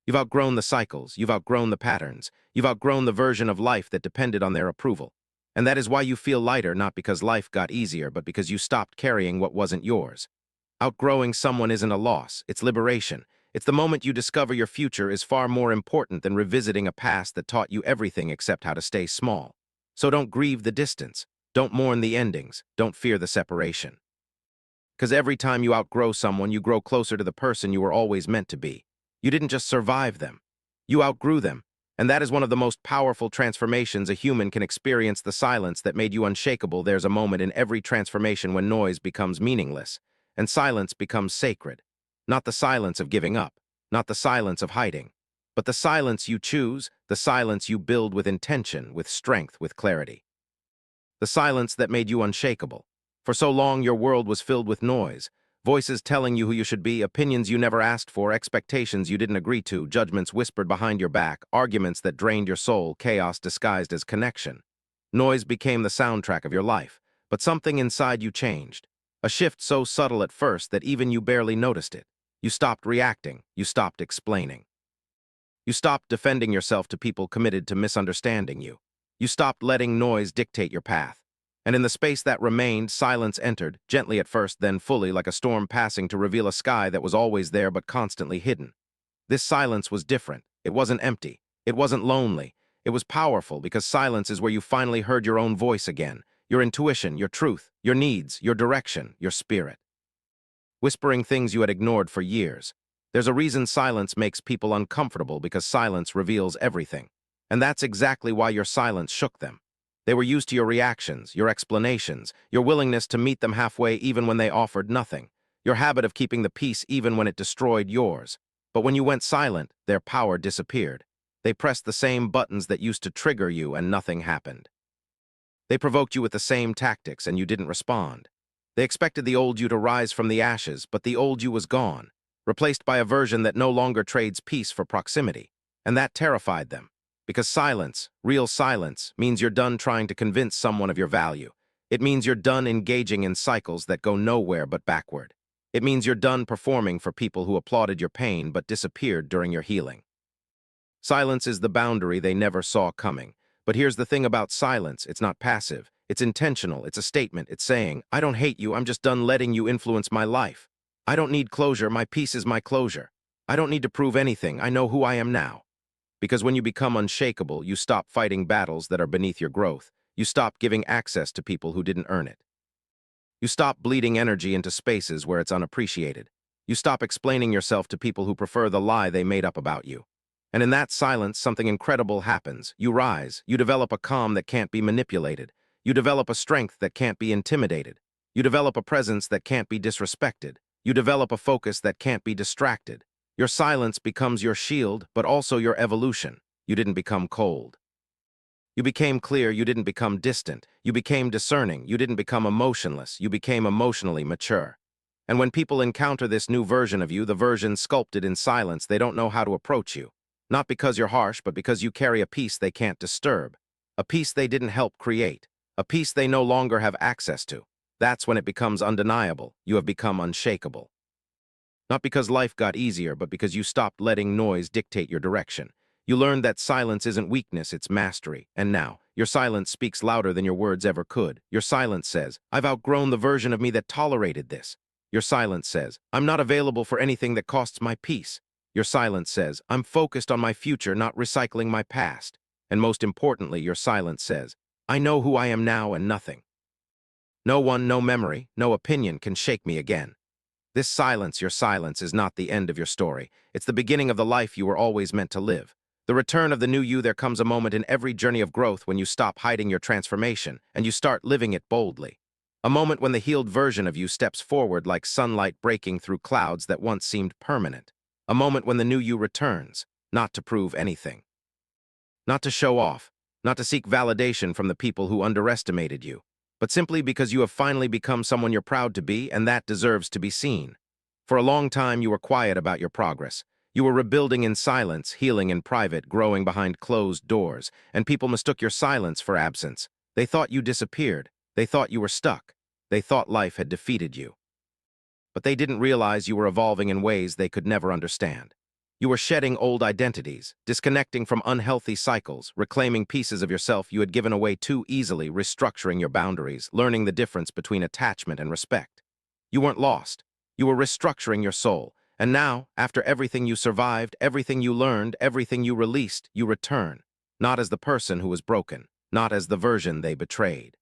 You've outgrown the cycles. You've outgrown the patterns. You've outgrown the version of life that depended on their approval. And that is why you feel lighter, not because life got easier, but because you stopped carrying what wasn't yours. Outgrowing someone isn't a loss. It's liberation. It's the moment you discover your future is far more important than revisiting a past that taught you everything except how to stay small. So don't grieve the distance. Don't mourn the endings. Don't fear the separation. Because every time you outgrow someone, you grow closer to the person you were always meant to be. You didn't just survive them. You outgrew them. And that is one of the most powerful transformations a human can experience. The silence that made you unshakable. There's a moment in every transformation when noise becomes meaningless and silence becomes sacred. Not the silence of giving up, not the silence of hiding, but the silence you choose, the silence you build with intention, with strength, with clarity. The silence that made you unshakable. For so long, your world was filled with noise, voices telling you who you should be, opinions you never asked for, expectations you didn't agree to, judgments whispered behind your back, arguments that drained your soul, chaos disguised as connection. Noise became the soundtrack of your life, but something inside you changed. A shift so subtle at first that even you barely noticed it. You stopped reacting. You stopped explaining. You stopped defending yourself to people committed to misunderstanding you. You stopped letting noise dictate your path. And in the space that remained, silence entered, gently at first, then fully, like a storm passing to reveal a sky that was always there but constantly hidden. This silence was different. It wasn't empty. It wasn't lonely. It was powerful, because silence is where you finally heard your own voice again. Your intuition, your truth, your needs, your direction, your spirit. Whispering things you had ignored for years. There's a reason silence makes people uncomfortable, because silence reveals everything. And that's exactly why your silence shook them. They were used to your reactions, your explanations, your willingness to meet them halfway even when they offered nothing, your habit of keeping the peace even when it destroyed yours. But when you went silent, their power disappeared. They pressed the same buttons that used to trigger you and nothing happened. They provoked you with the same tactics and you didn't respond. They expected the old you to rise from the ashes, but the old you was gone, replaced by a version that no longer trades peace for proximity. And that terrified them. Because silence, real silence, means you're done trying to convince someone of your value. It means you're done engaging in cycles that go nowhere but backward. It means you're done performing for people who applauded your pain but disappeared during your healing. Silence is the boundary they never saw coming. But here's the thing about silence, it's not passive. It's intentional, it's a statement, it's saying, I don't hate you, I'm just done letting you influence my life. I don't need closure, my peace is my closure. I don't need to prove anything, I know who I am now. Because when you become unshakable, you stop fighting battles that are beneath your growth. You stop giving access to people who didn't earn it. You stop bleeding energy into spaces where it's unappreciated. You stop explaining yourself to people who prefer the lie they made up about you. And in that silence, something incredible happens. You rise. You develop a calm that can't be manipulated. You develop a strength that can't be intimidated. You develop a presence that can't be disrespected. You develop a focus that can't be distracted. Your silence becomes your shield, but also your evolution. You didn't become cold. You became clear, you didn't become distant. You became discerning, you didn't become emotionless. You became emotionally mature. And when people encounter this new version of you, the version sculpted in silence, they don't know how to approach you. Not because you're harsh, but because you carry a peace they can't disturb. A peace they didn't help create. A peace they no longer have access to. That's when it becomes undeniable. You have become unshakable. Not because life got easier, but because you stopped letting noise dictate your direction. You learned that silence isn't weakness, it's mastery. And now, your silence speaks louder than your words ever could. Your silence says, I've outgrown the version of me that tolerated this. Your silence says, I'm not available for anything that costs my peace. Your silence says, I'm focused on my future, not recycling my past. And most importantly, your silence says, I know who I am now and nothing. No one, no memory, no opinion can shake me again. This silence, your silence, is not the end of your story. It's the beginning of the life you were always meant to live. The return of the new you. There comes a moment in every journey of growth when you stop hiding your transformation and you start living it boldly. A moment when the healed version of you steps forward like sunlight breaking through clouds that once seemed permanent. A moment when the new you returns, not to prove anything. Not to show off, not to seek validation from the people who underestimated you, but simply because you have finally become someone you're proud to be, and that deserves to be seen. For a long time, you were quiet about your progress. You were rebuilding in silence, healing in private, growing behind closed doors, and people mistook your silence for absence. They thought you disappeared. They thought you were stuck. They thought life had defeated you. But they didn't realize you were evolving in ways they could never understand. You were shedding old identities, disconnecting from unhealthy cycles, reclaiming pieces of yourself you had given away too easily, restructuring your boundaries, learning the difference between attachment and respect. You weren't lost. You were restructuring your soul. And now, after everything you survived, everything you learned, everything you released, you return. Not as the person who was broken, not as the version they betrayed.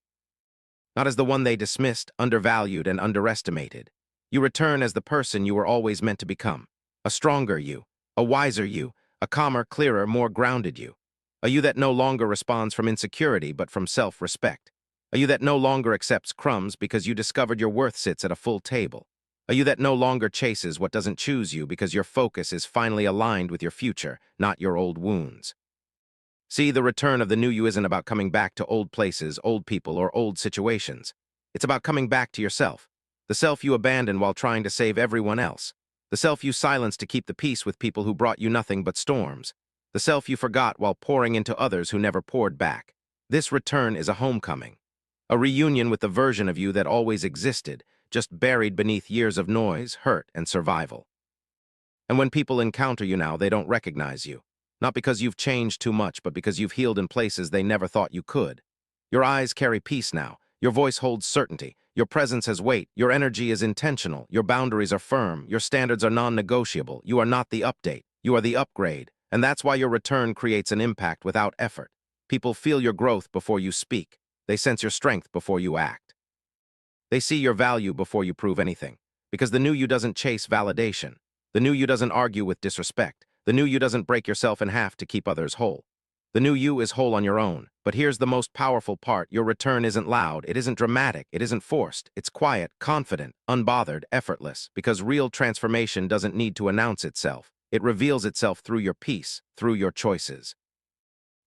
Not as the one they dismissed, undervalued, and underestimated. You return as the person you were always meant to become. A stronger you, a wiser you, a calmer, clearer, more grounded you. A you that no longer responds from insecurity but from self-respect. A you that no longer accepts crumbs because you discovered your worth sits at a full table. A you that no longer chases what doesn't choose you because your focus is finally aligned with your future, not your old wounds. See, the return of the new you isn't about coming back to old places, old people, or old situations. It's about coming back to yourself. The self you abandoned while trying to save everyone else. The self you silenced to keep the peace with people who brought you nothing but storms. The self you forgot while pouring into others who never poured back. This return is a homecoming. A reunion with the version of you that always existed, just buried beneath years of noise, hurt, and survival. And when people encounter you now, they don't recognize you. Not because you've changed too much, but because you've healed in places they never thought you could. Your eyes carry peace now. Your voice holds certainty. Your presence has weight. Your energy is intentional. Your boundaries are firm. Your standards are non-negotiable. You are not the update. You are the upgrade. And that's why your return creates an impact without effort. People feel your growth before you speak. They sense your strength before you act. They see your value before you prove anything. Because the new you doesn't chase validation. The new you doesn't argue with disrespect. The new you doesn't break yourself in half to keep others whole. The new you is whole on your own. But here's the most powerful part. Your return isn't loud. It isn't dramatic. It isn't forced. It's quiet, confident, unbothered, effortless. Because real transformation doesn't need to announce itself. It reveals itself through your peace, through your choices.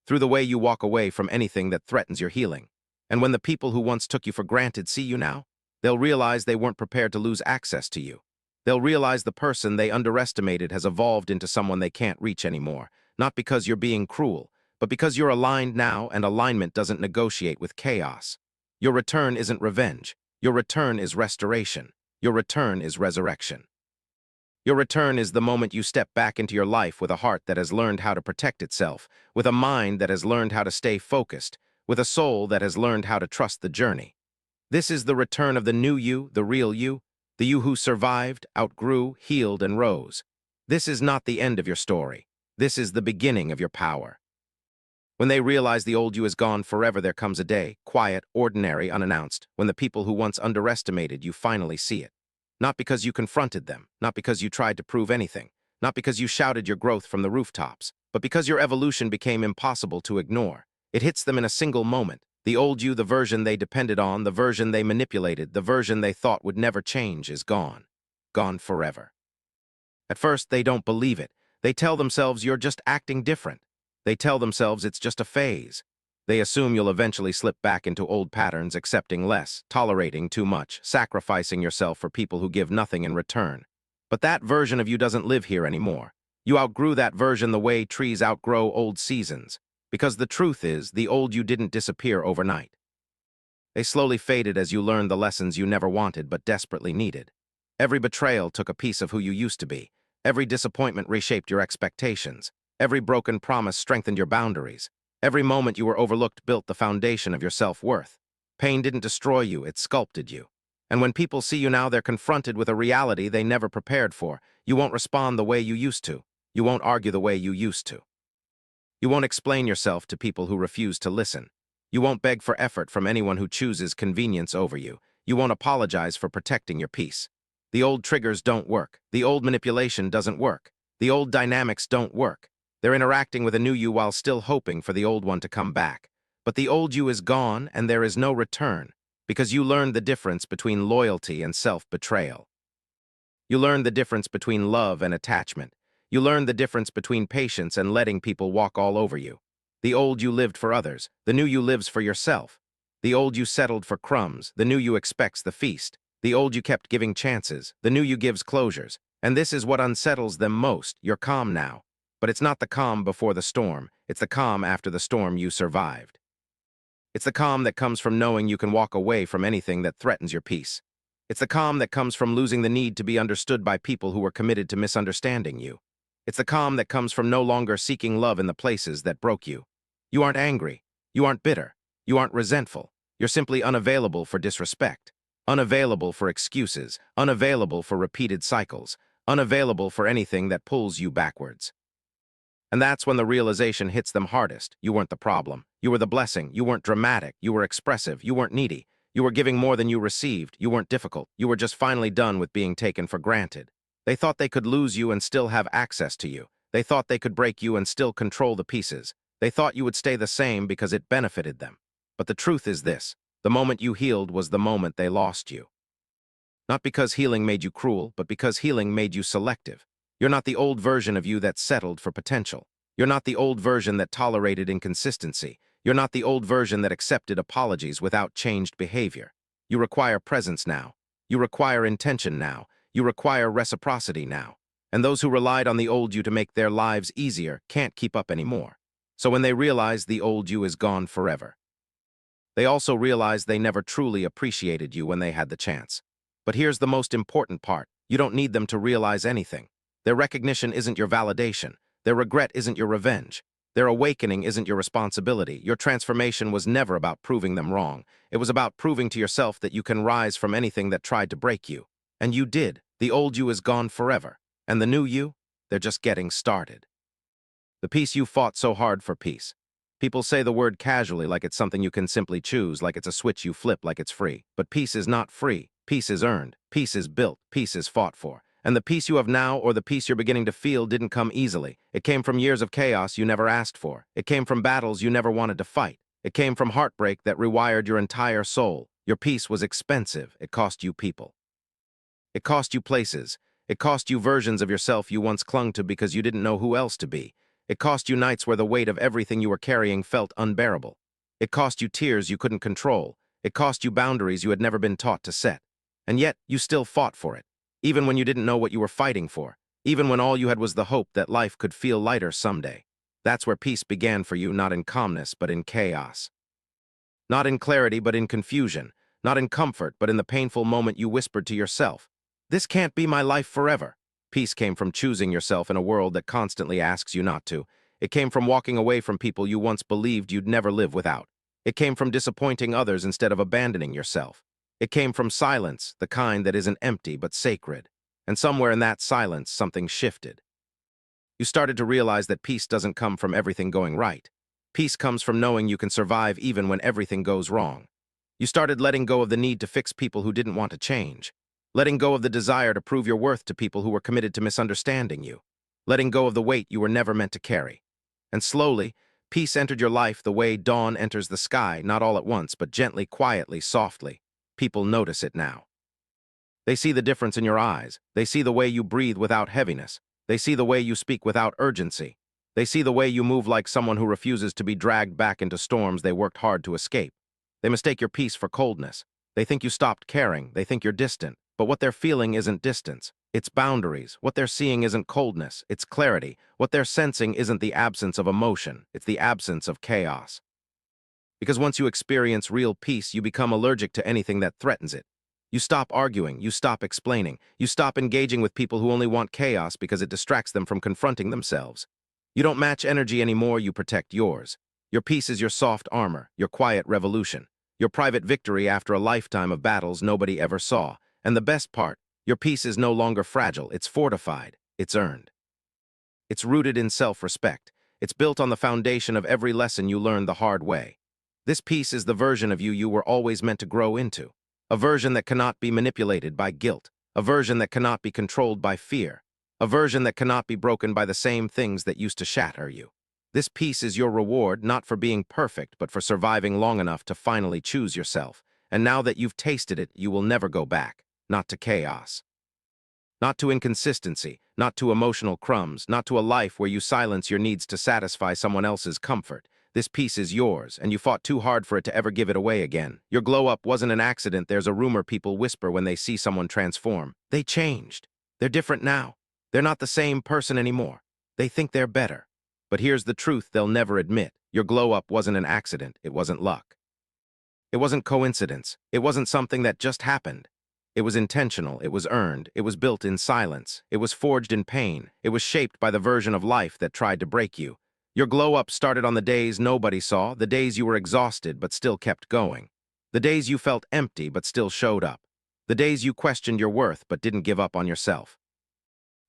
Through the way you walk away from anything that threatens your healing. And when the people who once took you for granted see you now, they'll realize they weren't prepared to lose access to you. They'll realize the person they underestimated has evolved into someone they can't reach anymore, not because you're being cruel, but because you're aligned now, and alignment doesn't negotiate with chaos. Your return isn't revenge. Your return is restoration. Your return is resurrection. Your return is the moment you step back into your life with a heart that has learned how to protect itself, with a mind that has learned how to stay focused, with a soul that has learned how to trust the journey. This is the return of the new you, the you who survived, outgrew, healed, and rose. This is not the end of your story. This is the beginning of your power. When they realize the old you is gone forever, there comes a day, quiet, ordinary, unannounced, when the people who once underestimated you finally see it. Not because you confronted them, not because you tried to prove anything, not because you shouted your growth from the rooftops, but because your evolution became impossible to ignore. It hits them in a single moment. The old you, the version they depended on, the version they manipulated, the version they thought would never change, is gone. Gone forever. At first, they don't believe it. They tell themselves you're just acting different. They tell themselves it's just a phase. They assume you'll eventually slip back into old patterns, accepting less, tolerating too much, sacrificing yourself for people who give nothing in return. But that version of you doesn't live here anymore. You outgrew that version the way trees outgrow old seasons. Because the truth is, the old you didn't disappear overnight. They slowly faded as you learned the lessons you never wanted but desperately needed. Every betrayal took a piece of who you used to be. Every disappointment reshaped your expectations. Every broken promise strengthened your boundaries. Every moment you were overlooked built the foundation of your self-worth. Pain didn't destroy you, it sculpted you. And when people see you now, they're confronted with a reality they never prepared for. You won't respond the way you used to. You won't argue the way you used to. You won't explain yourself to people who refuse to listen. You won't beg for effort from anyone who chooses convenience over you. You won't apologize for protecting your peace. The old triggers don't work. The old manipulation doesn't work. The old dynamics don't work. They're interacting with a new you while still hoping for the old one to come back. But the old you is gone, and there is no return, because you learned the difference between loyalty and self-betrayal. You learned the difference between love and attachment. You learned the difference between patience and letting people walk all over you. The old you lived for others. The new you lives for yourself. The old you settled for crumbs. The new you expects the feast. The old you kept giving chances. The new you gives closures. And this is what unsettles them most. You're calm now. But it's not the calm before the storm. It's the calm after the storm you survived. It's the calm that comes from knowing you can walk away from anything that threatens your peace. It's the calm that comes from losing the need to be understood by people who were committed to misunderstanding you. It's the calm that comes from no longer seeking love in the places that broke you. You aren't angry. You aren't bitter. You aren't resentful. You're simply unavailable for disrespect. Unavailable for excuses. Unavailable for repeated cycles. Unavailable for anything that pulls you backwards. And that's when the realization hits them hardest. You weren't the problem. You were the blessing. You weren't dramatic. You were expressive. You weren't needy. You were giving more than you received. You weren't difficult. You were just finally done with being taken for granted. They thought they could lose you and still have access to you. They thought they could break you and still control the pieces. They thought you would stay the same because it benefited them. But the truth is this: the moment you healed was the moment they lost you. Not because healing made you cruel, but because healing made you selective. You're not the old version of you that settled for potential. You're not the old version that tolerated inconsistency. You're not the old version that accepted apologies without changed behavior. You require presence now. You require intention now. You require reciprocity now. And those who relied on the old you to make their lives easier can't keep up anymore. So when they realize the old you is gone forever, they also realize they never truly appreciated you when they had the chance. But here's the most important part. You don't need them to realize anything. Their recognition isn't your validation. Their regret isn't your revenge. Their awakening isn't your responsibility. Your transformation was never about proving them wrong. It was about proving to yourself that you can rise from anything that tried to break you. And you did. The old you is gone forever. And the new you, they're just getting started. The peace you fought so hard for peace. People say the word casually, like it's something you can simply choose, like it's a switch you flip, like it's free. But peace is not free. Peace is earned. Peace is built. Peace is fought for. And the peace you have now, or the peace you're beginning to feel, didn't come easily. It came from years of chaos you never asked for. It came from battles you never wanted to fight. It came from heartbreak that rewired your entire soul. Your peace was expensive. It cost you people. It cost you places. It cost you versions of yourself you once clung to because you didn't know who else to be. It cost you nights where the weight of everything you were carrying felt unbearable. It cost you tears you couldn't control. It cost you boundaries you had never been taught to set. And yet, you still fought for it. Even when you didn't know what you were fighting for. Even when all you had was the hope that life could feel lighter someday. That's where peace began for you, not in calmness, but in chaos. Not in clarity, but in confusion. Not in comfort, but in the painful moment you whispered to yourself, This can't be my life forever. Peace came from choosing yourself in a world that constantly asks you not to. It came from walking away from people you once believed you'd never live without. It came from disappointing others instead of abandoning yourself. It came from silence, the kind that isn't empty but sacred. And somewhere in that silence, something shifted. You started to realize that peace doesn't come from everything going right. Peace comes from knowing you can survive even when everything goes wrong. You started letting go of the need to fix people who didn't want to change. Letting go of the desire to prove your worth to people who were committed to misunderstanding you. Letting go of the weight you were never meant to carry. And slowly, peace entered your life the way dawn enters the sky, not all at once, but gently, quietly, softly. People notice it now. They see the difference in your eyes. They see the way you breathe without heaviness. They see the way you speak without urgency. They see the way you move like someone who refuses to be dragged back into storms they worked hard to escape. They mistake your peace for coldness. They think you stopped caring. They think you're distant. But what they're feeling isn't distance. It's boundaries. What they're seeing isn't coldness. It's clarity. What they're sensing isn't the absence of emotion. It's the absence of chaos. Because once you experience real peace, you become allergic to anything that threatens it. You stop arguing. You stop explaining. You stop engaging with people who only want chaos because it distracts them from confronting themselves. You don't match energy anymore. You protect yours. Your peace is your soft armor, your quiet revolution, your private victory after a lifetime of battles nobody ever saw. And the best part, your peace is no longer fragile. It's fortified. It's earned. It's rooted in self-respect. It's built on the foundation of every lesson you learned the hard way. This peace is the version of you you were always meant to grow into. A version that cannot be manipulated by guilt. A version that cannot be controlled by fear. A version that cannot be broken by the same things that used to shatter you. This peace is your reward, not for being perfect, but for surviving long enough to finally choose yourself. And now that you've tasted it, you will never go back. Not to chaos. Not to inconsistency. Not to emotional crumbs. Not to a life where you silence your needs to satisfy someone else's comfort. This peace is yours, and you fought too hard for it to ever give it away again. Your glow-up wasn't an accident. There's a rumor people whisper when they see someone transform. They changed. They're different now. They're not the same person anymore. They think they're better. But here's the truth they'll never admit. Your glow-up wasn't an accident. It wasn't luck. It wasn't coincidence. It wasn't something that just happened. It was intentional. It was earned. It was built in silence. It was forged in pain. It was shaped by the version of life that tried to break you. Your glow-up started on the days nobody saw, the days you were exhausted but still kept going. The days you felt empty but still showed up. The days you questioned your worth but didn't give up on yourself.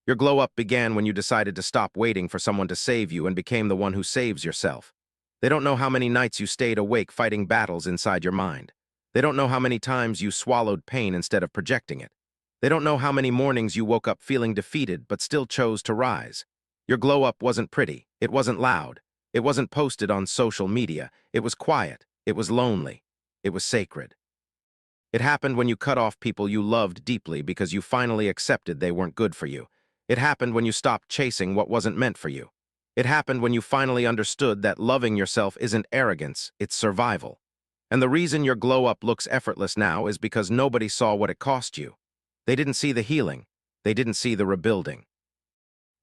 Your glow-up began when you decided to stop waiting for someone to save you and became the one who saves yourself. They don't know how many nights you stayed awake fighting battles inside your mind. They don't know how many times you swallowed pain instead of projecting it. They don't know how many mornings you woke up feeling defeated but still chose to rise. Your glow-up wasn't pretty. It wasn't loud. It wasn't posted on social media. It was quiet. It was lonely. It was sacred. It happened when you cut off people you loved deeply because you finally accepted they weren't good for you. It happened when you stopped chasing what wasn't meant for you. It happened when you finally understood that loving yourself isn't arrogance, it's survival. And the reason your glow-up looks effortless now is because nobody saw what it cost you. They didn't see the healing. They didn't see the rebuilding.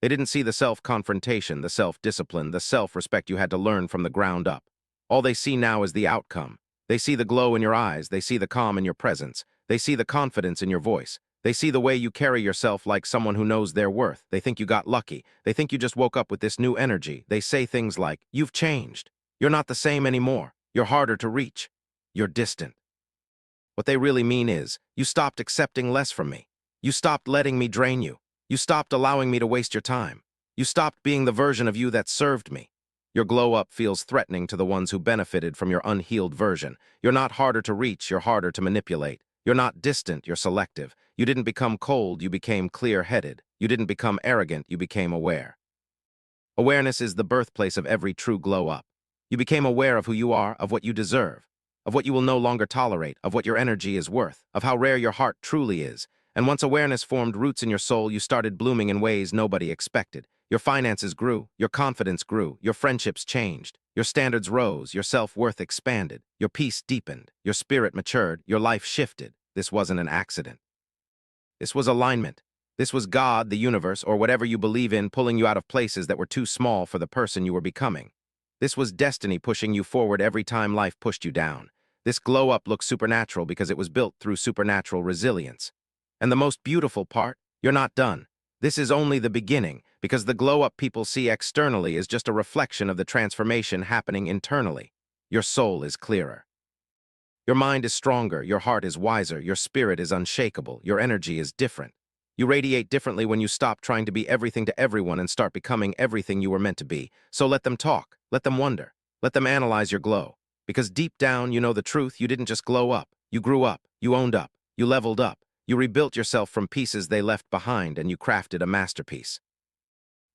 They didn't see the self-confrontation, the self-discipline, the self-respect you had to learn from the ground up. All they see now is the outcome. They see the glow in your eyes. They see the calm in your presence. They see the confidence in your voice. They see the way you carry yourself like someone who knows their worth. They think you got lucky. They think you just woke up with this new energy. They say things like, "You've changed. You're not the same anymore. You're harder to reach. You're distant." What they really mean is, you stopped accepting less from me. You stopped letting me drain you. You stopped allowing me to waste your time. You stopped being the version of you that served me. Your glow-up feels threatening to the ones who benefited from your unhealed version. You're not harder to reach. You're harder to manipulate. You're not distant, you're selective. You didn't become cold, you became clear-headed. You didn't become arrogant, you became aware. Awareness is the birthplace of every true glow-up. You became aware of who you are, of what you deserve, of what you will no longer tolerate, of what your energy is worth, of how rare your heart truly is. And once awareness formed roots in your soul, you started blooming in ways nobody expected. Your finances grew, your confidence grew, your friendships changed, your standards rose, your self-worth expanded, your peace deepened, your spirit matured, your life shifted. This wasn't an accident. This was alignment. This was God, the universe, or whatever you believe in, pulling you out of places that were too small for the person you were becoming. This was destiny pushing you forward every time life pushed you down. This glow-up looks supernatural because it was built through supernatural resilience. And the most beautiful part, you're not done. This is only the beginning, because the glow-up people see externally is just a reflection of the transformation happening internally. Your soul is clearer. Your mind is stronger, your heart is wiser, your spirit is unshakable, your energy is different. You radiate differently when you stop trying to be everything to everyone and start becoming everything you were meant to be. So let them talk, let them wonder, let them analyze your glow. Because deep down, you know the truth, you didn't just glow up. You grew up, you owned up, you leveled up, you rebuilt yourself from pieces they left behind, and you crafted a masterpiece.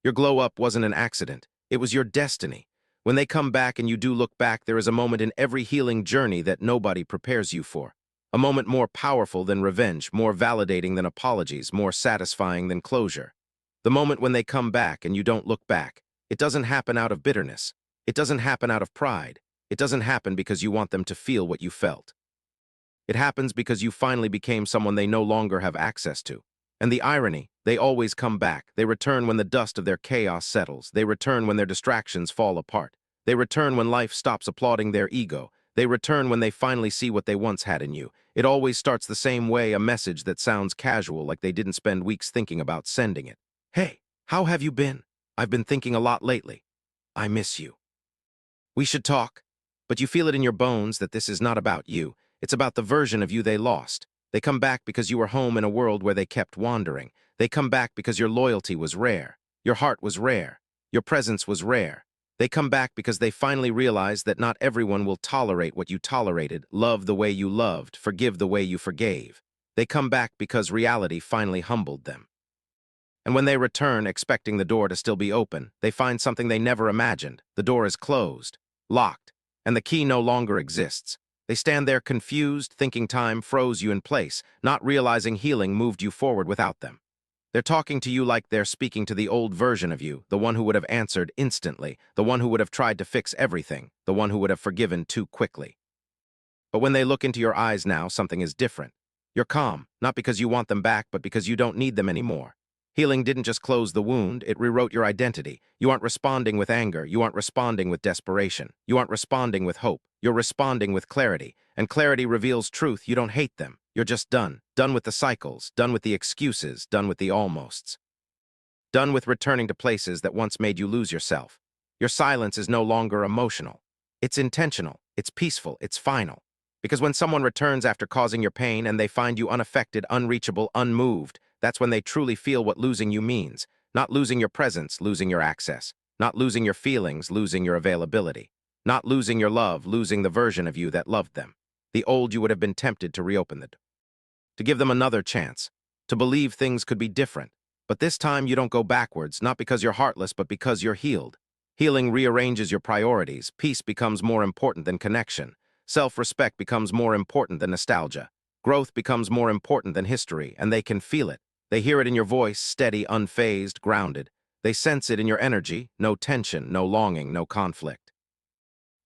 Your glow up wasn't an accident, it was your destiny. When they come back and you do look back, there is a moment in every healing journey that nobody prepares you for. A moment more powerful than revenge, more validating than apologies, more satisfying than closure. The moment when they come back and you don't look back. It doesn't happen out of bitterness. It doesn't happen out of pride. It doesn't happen because you want them to feel what you felt. It happens because you finally became someone they no longer have access to. And the irony, they always come back. They return when the dust of their chaos settles. They return when their distractions fall apart. They return when life stops applauding their ego. They return when they finally see what they once had in you. It always starts the same way, a message that sounds casual, like they didn't spend weeks thinking about sending it. Hey, how have you been? I've been thinking a lot lately. I miss you. We should talk. But you feel it in your bones that this is not about you. It's about the version of you they lost. They come back because you were home in a world where they kept wandering. They come back because your loyalty was rare. Your heart was rare. Your presence was rare. They come back because they finally realize that not everyone will tolerate what you tolerated, love the way you loved, forgive the way you forgave. They come back because reality finally humbled them. And when they return, expecting the door to still be open, they find something they never imagined. The door is closed, locked, and the key no longer exists. They stand there confused, thinking time froze you in place, not realizing healing moved you forward without them. They're talking to you like they're speaking to the old version of you, the one who would have answered instantly, the one who would have tried to fix everything, the one who would have forgiven too quickly. But when they look into your eyes now, something is different. You're calm, not because you want them back, but because you don't need them anymore. Healing didn't just close the wound, it rewrote your identity. You aren't responding with anger, you aren't responding with desperation. You aren't responding with hope, you're responding with clarity. And clarity reveals truth, you don't hate them. You're just done. Done with the cycles, done with the excuses, done with the almosts. Done with returning to places that once made you lose yourself. Your silence is no longer emotional. It's intentional, it's peaceful, it's final. Because when someone returns after causing your pain and they find you unaffected, unreachable, unmoved, that's when they truly feel what losing you means. Not losing your presence, losing your access. Not losing your feelings, losing your availability. Not losing your love, losing the version of you that loved them. The old you would have been tempted to reopen the door. To give them another chance. To believe things could be different. But this time you don't go backwards, not because you're heartless, but because you're healed. Healing rearranges your priorities. Peace becomes more important than connection. Self-respect becomes more important than nostalgia. Growth becomes more important than history, and they can feel it. They hear it in your voice, steady, unfazed, grounded. They sense it in your energy, no tension, no longing, no conflict.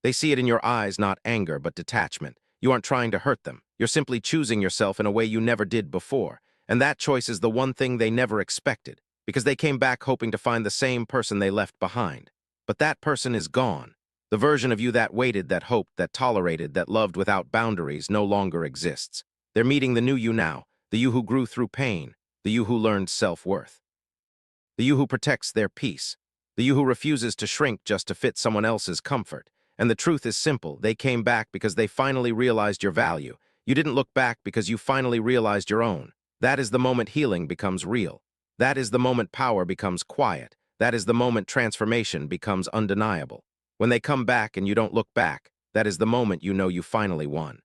They see it in your eyes, not anger, but detachment. You aren't trying to hurt them. You're simply choosing yourself in a way you never did before. And that choice is the one thing they never expected, because they came back hoping to find the same person they left behind. But that person is gone. The version of you that waited, that hoped, that tolerated, that loved without boundaries no longer exists. They're meeting the new you now, the you who grew through pain, the you who learned self-worth. The you who protects their peace, the you who refuses to shrink just to fit someone else's comfort. And the truth is simple, they came back because they finally realized your value. You didn't look back because you finally realized your own. That is the moment healing becomes real. That is the moment power becomes quiet. That is the moment transformation becomes undeniable. When they come back and you don't look back, that is the moment you know you finally won.